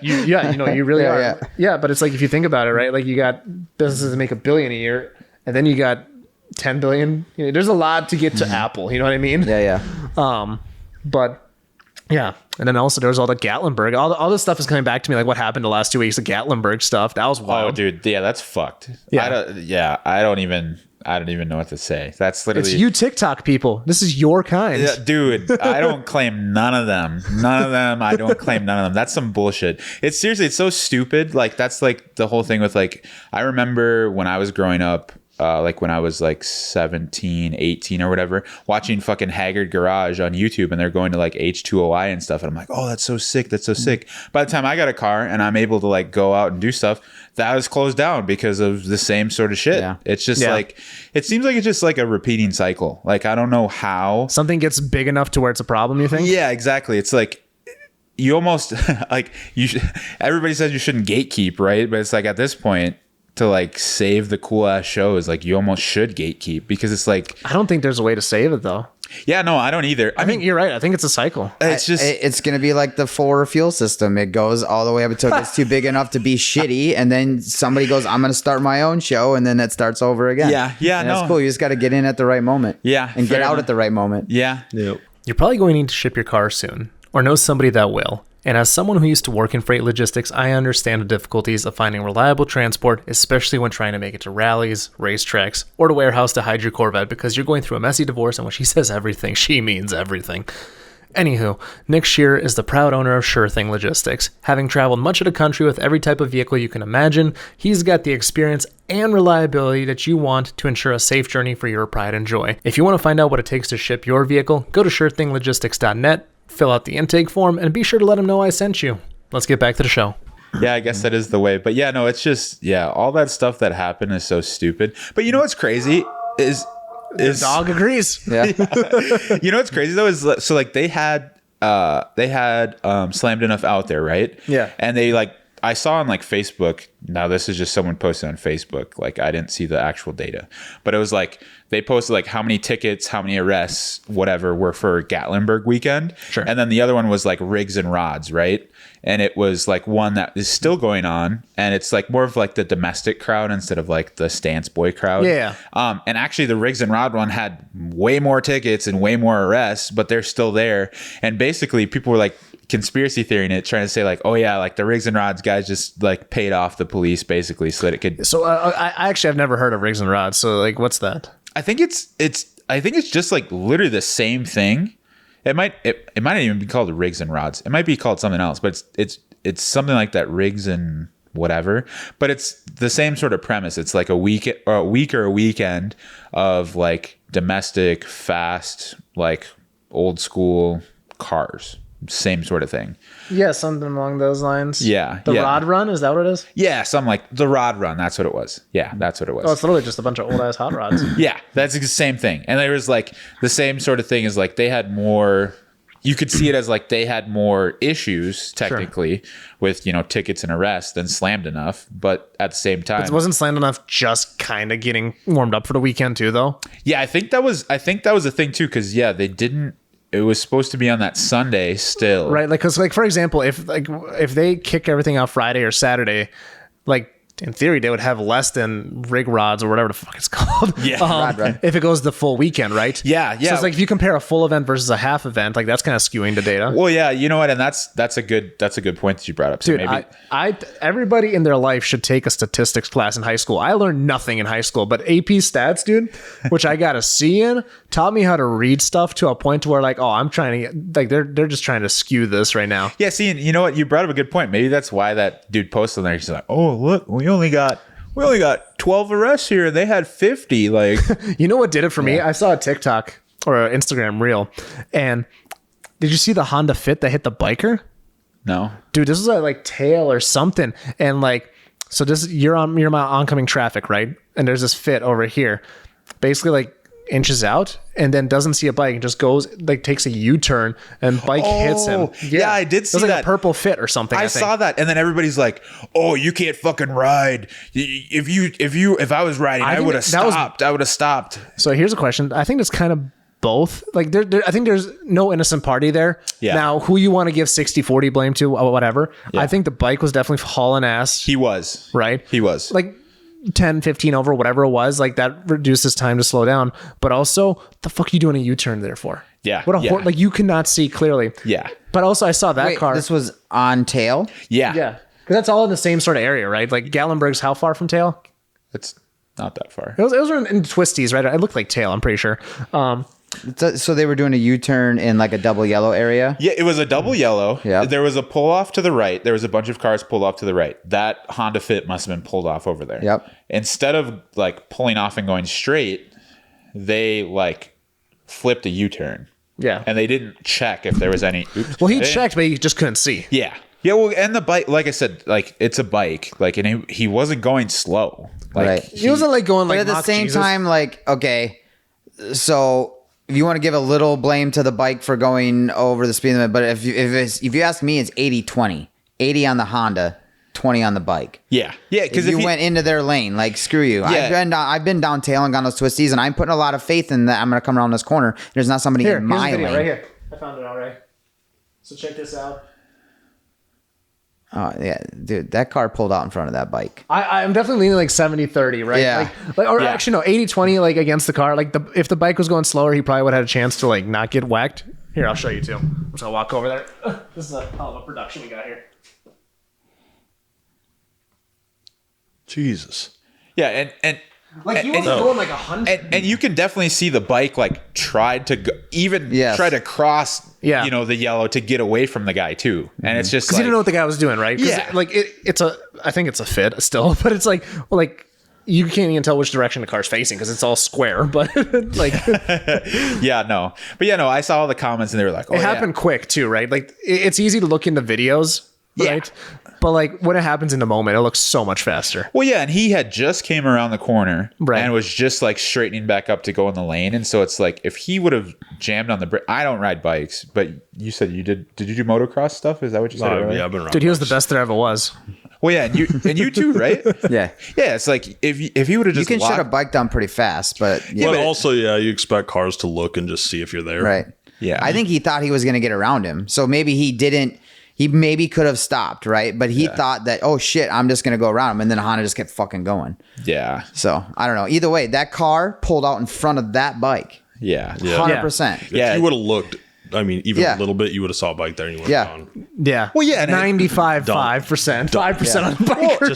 You really are. Yeah, but it's like if you think about it, right? Like you got businesses that make $1 billion a year, and then you got 10 billion. There's a lot to get to Apple. You know what I mean? Yeah. But yeah, and then also there was all the Gatlinburg. All this stuff is coming back to me. Like what happened the last 2 weeks? The Gatlinburg stuff. That was wild. Oh, dude. Yeah, that's fucked. I don't even know what to say. That's literally... It's you TikTok people. This is your kind. Yeah, dude, I don't claim none of them. I don't claim none of them. That's some bullshit. It's so stupid. Like, that's like the whole thing with like... I remember when I was growing up, like when I was like 17, 18 or whatever, watching fucking Haggard Garage on YouTube, and they're going to like H2OI and stuff. And I'm like, oh, that's so sick. That's so sick. By the time I got a car and I'm able to like go out and do stuff, that was closed down because of the same sort of shit. Yeah. It's just like, it seems like it's just like a repeating cycle. Like, I don't know how. Something gets big enough to where it's a problem, you think? Yeah, exactly. It's like, you almost like everybody says you shouldn't gatekeep, right? But it's like at this point, to like save the cool ass shows, like you almost should gatekeep, because it's like, I don't think there's a way to save it though. yeah, no, I don't either. I think you're right. I think it's a cycle. It's just, It's going to be like the 4 fuel system. It goes all the way up until it's too big enough to be shitty. And then somebody goes, I'm going to start my own show. And then it starts over again. Yeah, and no. that's cool. You just got to get in at the right moment. Yeah, And fair get out enough. at the right moment. yeah. Yep. You're probably going to need to ship your car soon, or know somebody that will. And as someone who used to work in freight logistics, I understand the difficulties of finding reliable transport, especially when trying to make it to rallies, racetracks, or to warehouse to hide your Corvette, because you're going through a messy divorce, and when she says everything, she means everything. Anywho, Nick Shearer is the proud owner of Sure Thing Logistics. Having traveled much of the country with every type of vehicle you can imagine, he's got the experience and reliability that you want to ensure a safe journey for your pride and joy. If you want to find out what it takes to ship your vehicle, go to surethinglogistics.net, fill out the intake form, and be sure to let him know I sent you. Let's get back to the show. Yeah, I guess that is the way. But yeah, no, it's just, yeah, all that stuff that happened is so stupid. But you know what's crazy is The dog agrees. Yeah. you know what's crazy though is, so like they had Slammed Enough out there, right? Yeah. And they like, I saw on like Facebook, now this is just someone posted on Facebook, like I didn't see the actual data, but it was like they posted like how many tickets, how many arrests, whatever, were for Gatlinburg weekend. Sure. And then the other one was like rigs and rods, right? And it was like one that is still going on, and it's like more of like the domestic crowd instead of like the stance boy crowd. Yeah. And actually the rigs and rod one had way more tickets and way more arrests, but they're still there. And basically people were like conspiracy theorying it, trying to say like, oh yeah, like the rigs and rods guys just like paid off the police basically so that it could. So I actually have never heard of rigs and rods. So like, what's that? I think it's just like literally the same thing. It might not even be called rigs and rods. It might be called something else, but it's something like that, rigs and whatever. But it's the same sort of premise. It's like a week or a weekend of like domestic, fast, like old school cars. Same sort of thing. Yeah, something along those lines. Yeah. The yeah. rod run, is that what it is? Yeah, something like the rod run. That's what it was. Yeah, that's what it was. Oh, it's literally just a bunch of old ass hot rods. Yeah, that's the same thing. And there was like the same sort of thing is like they had more, you could see it as like they had more issues technically with, you know, tickets and arrests than Slammed Enough. But at the same time, It wasn't Slammed Enough just kind of getting warmed up for the weekend too, though. yeah, I think that was a thing too. Cause yeah, they didn't, it was supposed to be on that Sunday still. Right, like, because like for example, if they kick everything out Friday or Saturday, like in theory they would have less than rig rods or whatever the fuck it's called. Yeah. Rod run. If it goes the full weekend, right? Yeah, yeah. So it's like if you compare a full event versus a half event, like that's kind of skewing the data. Well, yeah, you know what? And that's a good point that you brought up. So Dude, I everybody in their life should take a statistics class in high school. I learned nothing in high school, but AP stats, dude, which I got a C in, taught me how to read stuff to a point to where like, oh, I'm trying to get, like they're just trying to skew this right now. yeah, see, and you know what? You brought up a good point. Maybe that's why that dude posted on there. He's like, oh, look, we only got 12 arrests here, and they had 50. Like, You know what did it for me? I saw a TikTok or an Instagram reel, and did you see the Honda Fit that hit the biker? no. Dude, this was a like tail or something, and like, so this you're my oncoming traffic, right? And there's this Fit over here, basically like inches out, and then doesn't see a bike and just goes like takes a U-turn, and bike hits him. Oh, yeah, I did It see was like that. a purple Fit or something. I think. saw that, and then everybody's like, "Oh, you can't fucking ride. If I was riding, I think would have that was- stopped. I would have stopped." So here's a question. I think it's kind of both. Like I think there's no innocent party there. Yeah. Now, who you want to give 60-40 blame to, whatever. Yeah. I think the bike was definitely hauling ass. He was Right? He was Like 10, 15 over, whatever it was. Like that reduces time to slow down. But also, the fuck are you doing a U-turn there for? Yeah, What a yeah. like you cannot see clearly. Yeah. But also, I saw that Wait, car. this was on tail? Yeah. Yeah. Because that's all in the same sort of area, right? Like Gatlinburg's how far from Tail? It's not that far. It was in Twisties, right? It looked like Tail, I'm pretty sure. So they were doing a U-turn in like a double yellow area? Yeah, it was a double yellow. Yeah. There was a pull off to the right. There was a bunch of cars pulled off to the right. That Honda Fit must have been pulled off over there. Yep. Instead of like pulling off and going straight, they like flipped a U-turn. Yeah. And they didn't check if there was any. Oops. Well, he They didn't- checked, but he just couldn't see. Yeah. Yeah. Well, and the bike, like I said, like it's a bike. Like, and he wasn't going slow. Like, Right. He wasn't like going But like at the Mock same Jesus. time, like, okay, so if you want to give a little blame to the bike for going over the speed limit, but if you ask me, it's 80-20. 80 on the Honda, 20 on the bike. Yeah. Because if you went into their lane, like screw you. Yeah. I've been down tail and gone those twisties, and I'm putting a lot of faith in that I'm going to come around this corner. There's not somebody in my lane. Right here. I found it already. So check this out. Oh yeah, dude, that car pulled out in front of that bike. I'm definitely leaning like 70-30, right? Yeah. Actually no, 80-20 like against the car. Like if the bike was going slower, he probably would have had a chance to like not get whacked. Here, I'll show you too. I'm just gonna walk over there. This is a hell of a production we got here. Jesus. Yeah, and like he wasn't going like 100. and you can definitely see the bike like tried to go, try to cross the yellow to get away from the guy too. And it's just because he didn't know what the guy was doing, right? Yeah. Like I think it's a fit still, but it's like you can't even tell which direction the car's facing because it's all square. But like, I saw all the comments and they were like, it happened quick too, right? Like it's easy to look into videos, right? But like when it happens in the moment, it looks so much faster. Well, yeah, and he had just came around the corner Right. and was just like straightening back up to go in the lane. And so it's like if he would have jammed on the brake, I don't ride bikes, but you said you did. Did you do motocross stuff? Is that what you said? Yeah, I've been around. Dude, he was the best there ever was. Well, yeah, and you too, right? Yeah. Yeah, it's like if he would have You just can shut a locked, bike down pretty fast, but yeah. But also, you expect cars to look and just see if you're there. Right. Yeah. I think he thought he was going to get around him. So maybe he didn't. He maybe could have stopped, right? But he thought that, oh shit, I'm just going to go around him. And then Honda just kept fucking going. Yeah. So I don't know. Either way, that car pulled out in front of that bike. Yeah. 100%. If you would have looked, I mean, even a little bit, you would have saw a bike there and you would have gone. Yeah. Well, yeah, and 95.5%. 5% on the biker.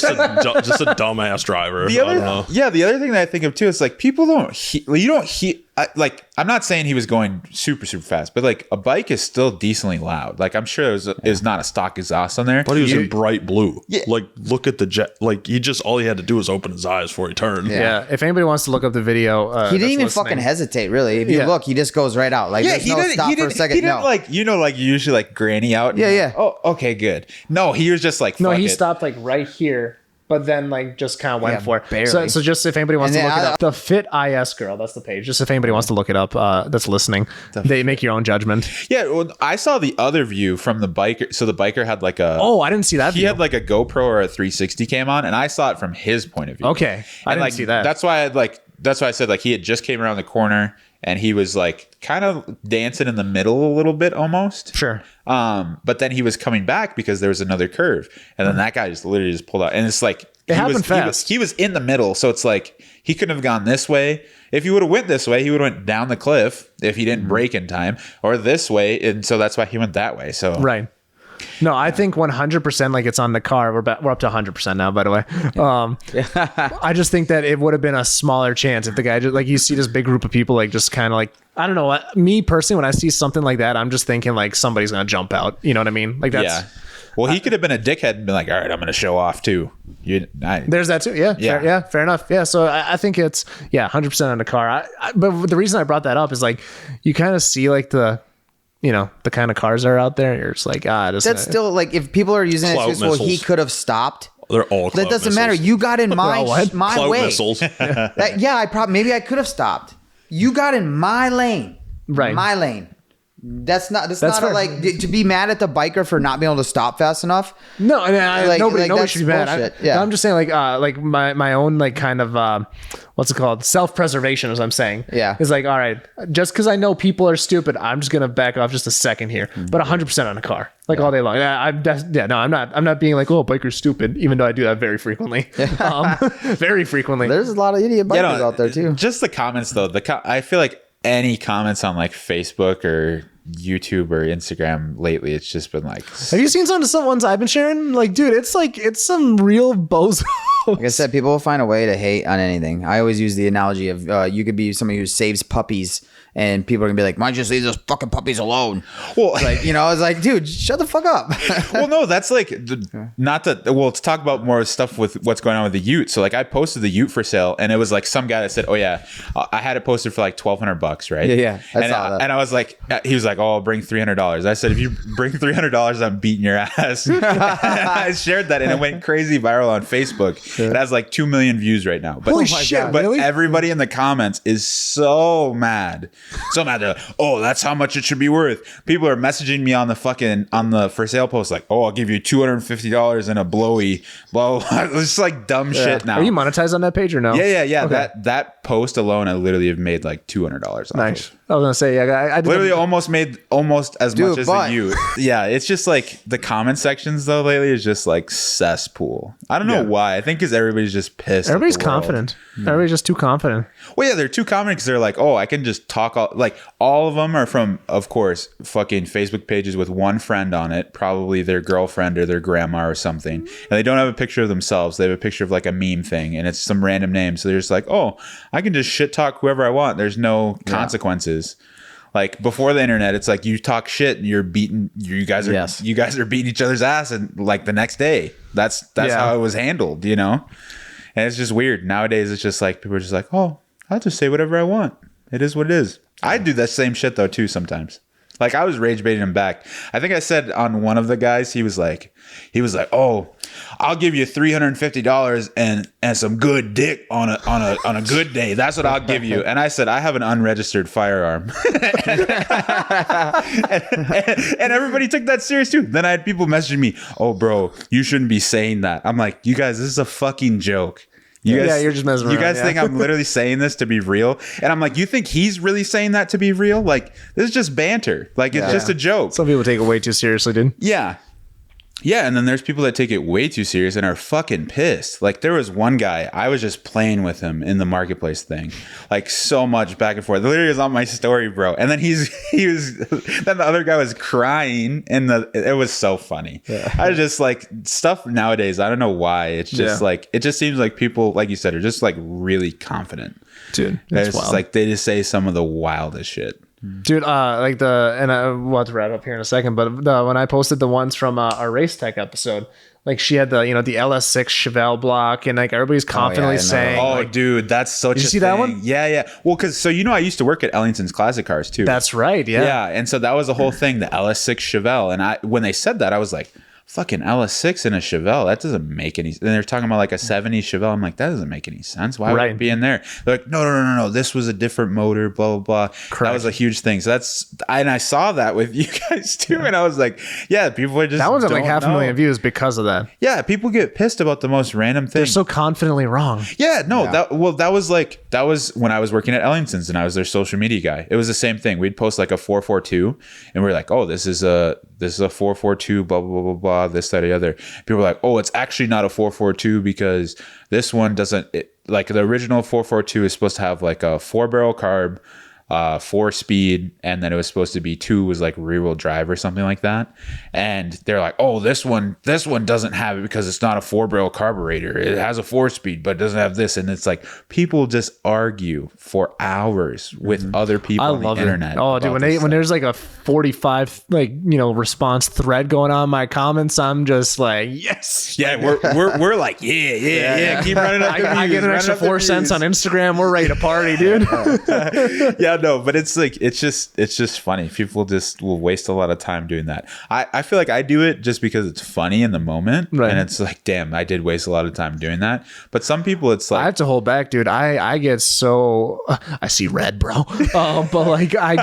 Just a dumbass driver. The I don't know. other thing that I think of too is like people I'm not saying he was going super super fast, but like a bike is still decently loud. Like I'm sure there's not a stock exhaust on there. But he was in bright blue. Yeah. Like look at the jet. Like all he had to do was open his eyes before he turned. Yeah. If anybody wants to look up the video, He didn't even fucking hesitate, really. If you look, he just goes right out. Like, there's no stop for a second. He didn't like you usually like granny out. Yeah. Oh, okay, good. No, he was just like No, fuck he it. stopped like right here, but then like just kind of went for it. barely. So just if anybody wants And to then look it up, the Fit IS girl, that's the page. Just if anybody wants to look it up, that's listening, they make your own judgment. Yeah, well, I saw the other view from the biker. So the biker had like a Oh, I didn't see that. he view. had like a GoPro or a 360 cam on, and I saw it from his point of view. Okay, I didn't like, see that. That's why I said like he had just came around the corner and he was like kind of dancing in the middle a little bit almost. Sure. But then he was coming back because there was another curve, and then that guy just literally just pulled out, and it's like It happened fast. He was in the middle, so it's like he couldn't have gone this way. If he would have went this way, he would have went down the cliff if he didn't brake in time, or this way, and so that's why he went that way. So Right. No, I think 100% like it's on the car. We're up to 100% now, by the way. I just think that it would have been a smaller chance if the guy just like you see this big group of people like just kind of like I don't know. Me personally, when I see something like that, I'm just thinking like somebody's gonna jump out. You know what I mean? Like that's yeah. Well, he could have been a dickhead and been like, all right, I'm going to show off too. There's that too. Yeah. Fair enough. Yeah. So I think it's 100% on the car. But the reason I brought that up is like you kind of see like the kind of cars that are out there. You're just like, that's still like if people are using it, Clout as well, he missiles. could have stopped. They're all That doesn't matter. You got in my Clout way. missiles. Maybe I could have stopped. You got in my lane. Right. My lane. That's not fair. like to be mad at the biker for not being able to stop fast enough. No, I mean, nobody that's should be mad. bullshit. I'm just saying like my own like kind of what's it called? Self-preservation, as I'm saying. Yeah. It's like, all right, just because I know people are stupid, I'm just gonna back off just a second here. But 100% on a car, like all day long. I'm not being like, oh, biker's stupid, even though I do that very frequently. Very frequently. There's a lot of idiot bikers out there too. Just the comments though. I feel like any comments on like Facebook or YouTube or Instagram lately, it's just been like, Have you seen some of the ones I've been sharing? Like, dude, it's some real bozo. Like I said, people will find a way to hate on anything. I always use the analogy of you could be somebody who saves puppies, and people are gonna be like, "Why don't you just leave those fucking puppies alone?" well, Like, it's like, dude, shut the fuck up. well, no, that's like let's talk about more stuff with what's going on with the Ute. So like I posted the Ute for sale, and it was like some guy that said, oh yeah, I had it posted for like $1,200, right? Yeah, I saw that. And I was like, he was like, oh, I'll bring $300. I said, if you bring $300, I'm beating your ass. I shared that, and it went crazy viral on Facebook. It has like 2 million views right now. But Holy shit, but really? everybody in the comments is so mad So mad. They're like, oh, that's how much it should be worth. People are messaging me on the for sale post like, oh, I'll give you $250 and a blowy. Blah, blah, blah. It's just like dumb shit now. Are you monetized on that page or no? Yeah. Okay. That post alone, I literally have made like $200 off. Nice. I was gonna say, I did literally almost made almost as much as you. Yeah, it's just like the comment sections though lately is just like cesspool. I don't know why. I think because everybody's just pissed. Everybody's confident. Everybody's just too confident. Well, yeah, they're too confident because they're like, oh, I can just talk. All of them are from, of course, fucking Facebook pages with one friend on it, probably their girlfriend or their grandma or something, and they don't have a picture of themselves. They have a picture of like a meme thing, and it's some random name. So they're just like, oh, I can just shit talk whoever I want. There's no consequences. Like before the internet, it's like you talk shit and you're beating. You guys are beating each other's ass, and like the next day, that's how it was handled, you know. And it's just weird nowadays. It's just like people are just like, oh, I'll just say whatever I want. It is what it is. I do that same shit though too sometimes. Like I was rage baiting him back. I think I said on one of the guys, he was like, oh, I'll give you $350 and some good dick on a good day. That's what I'll give you. And I said, I have an unregistered firearm. and everybody took that serious too. Then I had people messaging me, oh bro, you shouldn't be saying that. I'm like, you guys, this is a fucking joke. You're just messing around. You guys think I'm literally saying this to be real? And I'm like, you think he's really saying that to be real? Like, this is just banter. Like, it's just a joke. Some people take it way too seriously, dude. Yeah. Yeah, and then there's people that take it way too serious and are fucking pissed. Like there was one guy, I was just playing with him in the marketplace thing, like so much back and forth. Literally was on my story, bro. And then he was then the other guy was crying, and it was so funny. Yeah. I was just like stuff nowadays. I don't know why. It's just like it just seems like people, like you said, are just like really confident, dude. It's wild. Like they just say some of the wildest shit. Dude, we'll have to wrap up here in a second, but when I posted the ones from our race tech episode, like she had the LS6 Chevelle block, and like everybody's confidently saying, oh like, dude, that's such did you see that one? Yeah. Well, because I used to work at Ellington's Classic Cars too. That's right. Yeah. And so that was the whole thing, the LS6 Chevelle. And when they said that, I was like, fucking LS6 and a Chevelle, that doesn't make any sense. And they're talking about like a 70 Chevelle. I'm like, that doesn't make any sense. Why would it be in there? They're like, no. This was a different motor, blah, blah, blah. Correct. That was a huge thing. So and I saw that with you guys too. And I was like, yeah, people are just, that one's at like 500,000 views because of that. Yeah. People get pissed about the most random thing. They're so confidently wrong. Yeah. No, that was when I was working at Ellington's and I was their social media guy. It was the same thing. We'd post like a 442 and we're like, oh, this is a 442, blah, blah, blah, blah, this, that, or the other. People were like, oh, it's actually not a 442 because this one doesn't, like the original 442 is supposed to have like a 4-barrel carb, 4-speed, and then it was supposed to be 2 was like rear-wheel drive or something like that. And they're like, oh, this one doesn't have it because it's not a 4-barrel carburetor. It has a 4-speed, but it doesn't have this. And it's like people just argue for hours with other people on the internet. Oh, dude, when there's like a 45 response thread going on in my comments, I'm just like, yes. Yeah, we're like, yeah. Keep running up. I get an extra 4 cents on Instagram. We're ready to party, dude. Yeah. No, but it's just funny. People just will waste a lot of time doing that. I feel like I do it just because it's funny in the moment, right? And it's like, damn, I did waste a lot of time doing that. But some people, it's like I have to hold back, dude. I get so I see red, bro. But like I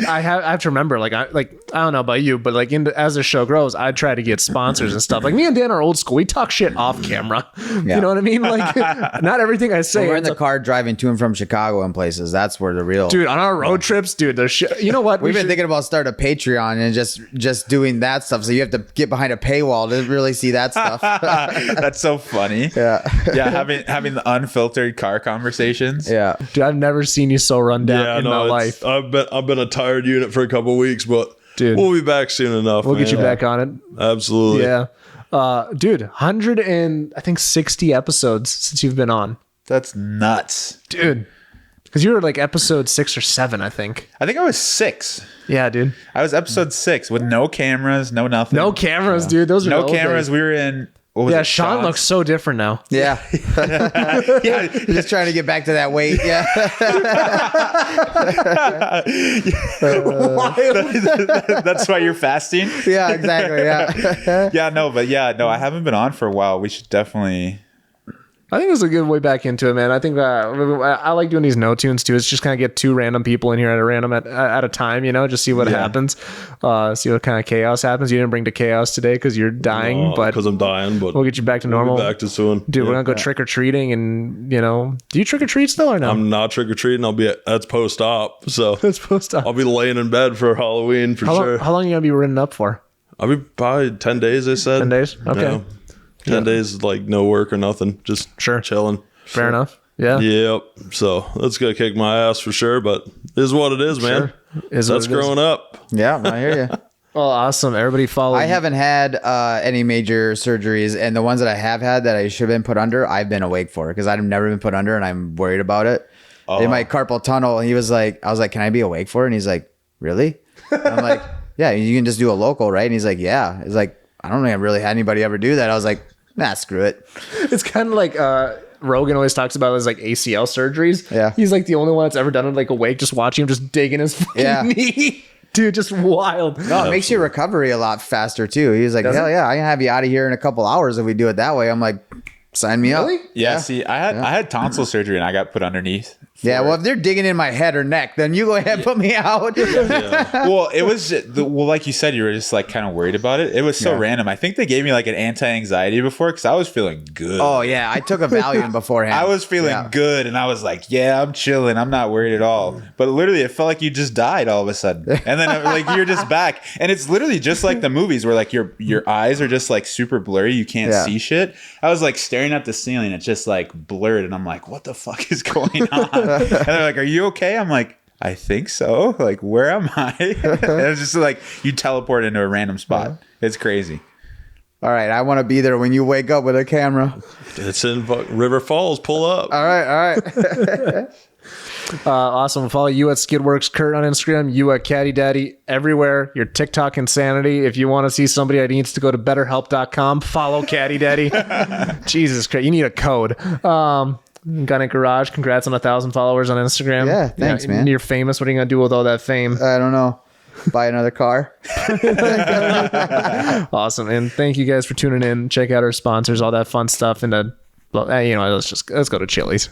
have to remember, like I don't know about you, but like as the show grows, I try to get sponsors and stuff. Like me and Dan are old school. We talk shit off camera. You know what I mean? Like not everything I say. We're in the car driving to and from Chicago and places. That's where the real dude on our road trips, dude. You know what? We've been thinking about starting a Patreon and just doing that stuff. So you have to get behind a paywall to really see that stuff. That's so funny. Yeah. Having the unfiltered car conversations. Yeah, dude. I've never seen you so run down in my life. I've been a tired unit for a couple of weeks, but dude, we'll be back soon enough. We'll get you back on it. Absolutely. Yeah. Dude, 160 episodes since you've been on. That's nuts, dude. Because you were like episode 6 or 7, I think. I think I was 6. Yeah, dude. I was episode 6 with no cameras, no nothing. No cameras, dude. Those are no cameras. Days. We were in. Sean looks so different now. Yeah. Yeah. Just trying to get back to that weight. Yeah. That's why you're fasting? Yeah, exactly. Yeah. No, I haven't been on for a while. We should definitely I think it's a good way back into it, man. I think I like doing these no tunes too. It's just kind of get two random people in here at a time, just see what happens, see what kind of chaos happens. You didn't bring the chaos today because you're dying, but because I'm dying, but we'll get you back to normal. Back to soon, dude. We're gonna go trick or treating, and do you trick or treat still or no? I'm not trick or treating. That's post op, so that's post op. I'll be laying in bed for Halloween for sure. How long are you gonna be written up for? I'll be probably 10 days. They said 10 days. Okay. 10 days, like no work or nothing, just chilling. Fair enough. Yeah. Yep. So that's gonna kick my ass for sure, but it is what it is, man. That's growing up. Yeah, I hear you. Oh, awesome. Everybody follow. I haven't had any major surgeries, and the ones that I have had that I should have been put under, I've been awake for because I've never been put under, and I'm worried about it. In my carpal tunnel, I was like, can I be awake for it? And he's like, really? And I'm like, yeah, you can just do a local, right? And he's like, yeah. He's like, I don't think I've really had anybody ever do that. I was like, nah, screw it. It's kind of like Rogan always talks about his like ACL surgeries. Yeah. He's like the only one that's ever done it like awake, just watching him just digging his fucking knee. Dude, just wild. No, it makes your recovery a lot faster too. He was like, hell yeah, I can have you out of here in a couple hours if we do it that way. I'm like, sign me up. Yeah, see, I had tonsil surgery and I got put underneath. Yeah, well, if they're digging in my head or neck, then you go ahead and put me out. Well, it was like you said, you were just like kind of worried about it. It was so random. I think they gave me like an anti-anxiety before because I was feeling good. Oh yeah, I took a Valium beforehand. I was feeling good, and I was like, yeah, I'm chilling. I'm not worried at all. But literally, it felt like you just died all of a sudden, and then like you're just back, and it's literally just like the movies where like your eyes are just like super blurry. You can't see shit. I was like staring at the ceiling. It's just like blurred, and I'm like, what the fuck is going on? And they're like, are you okay? I'm like, I think so. Like, where am I? And it's just like you teleport into a random spot. It's crazy. All right, I want to be there when you wake up with a camera. It's in River Falls. Pull up. All right. Awesome. Follow you at Skidworks Kurt on Instagram, you at Caddy Daddy everywhere. Your TikTok insanity. If you want to see somebody that needs to go to betterhelp.com, follow Caddy Daddy. Jesus Christ, you need a code. Gun Garage, congrats on 1,000 followers on Instagram. Yeah, thanks, man. You're famous. What are you gonna do with all that fame? I don't know. Buy another car. Awesome, and thank you guys for tuning in. Check out our sponsors, all that fun stuff, and let's go to Chili's.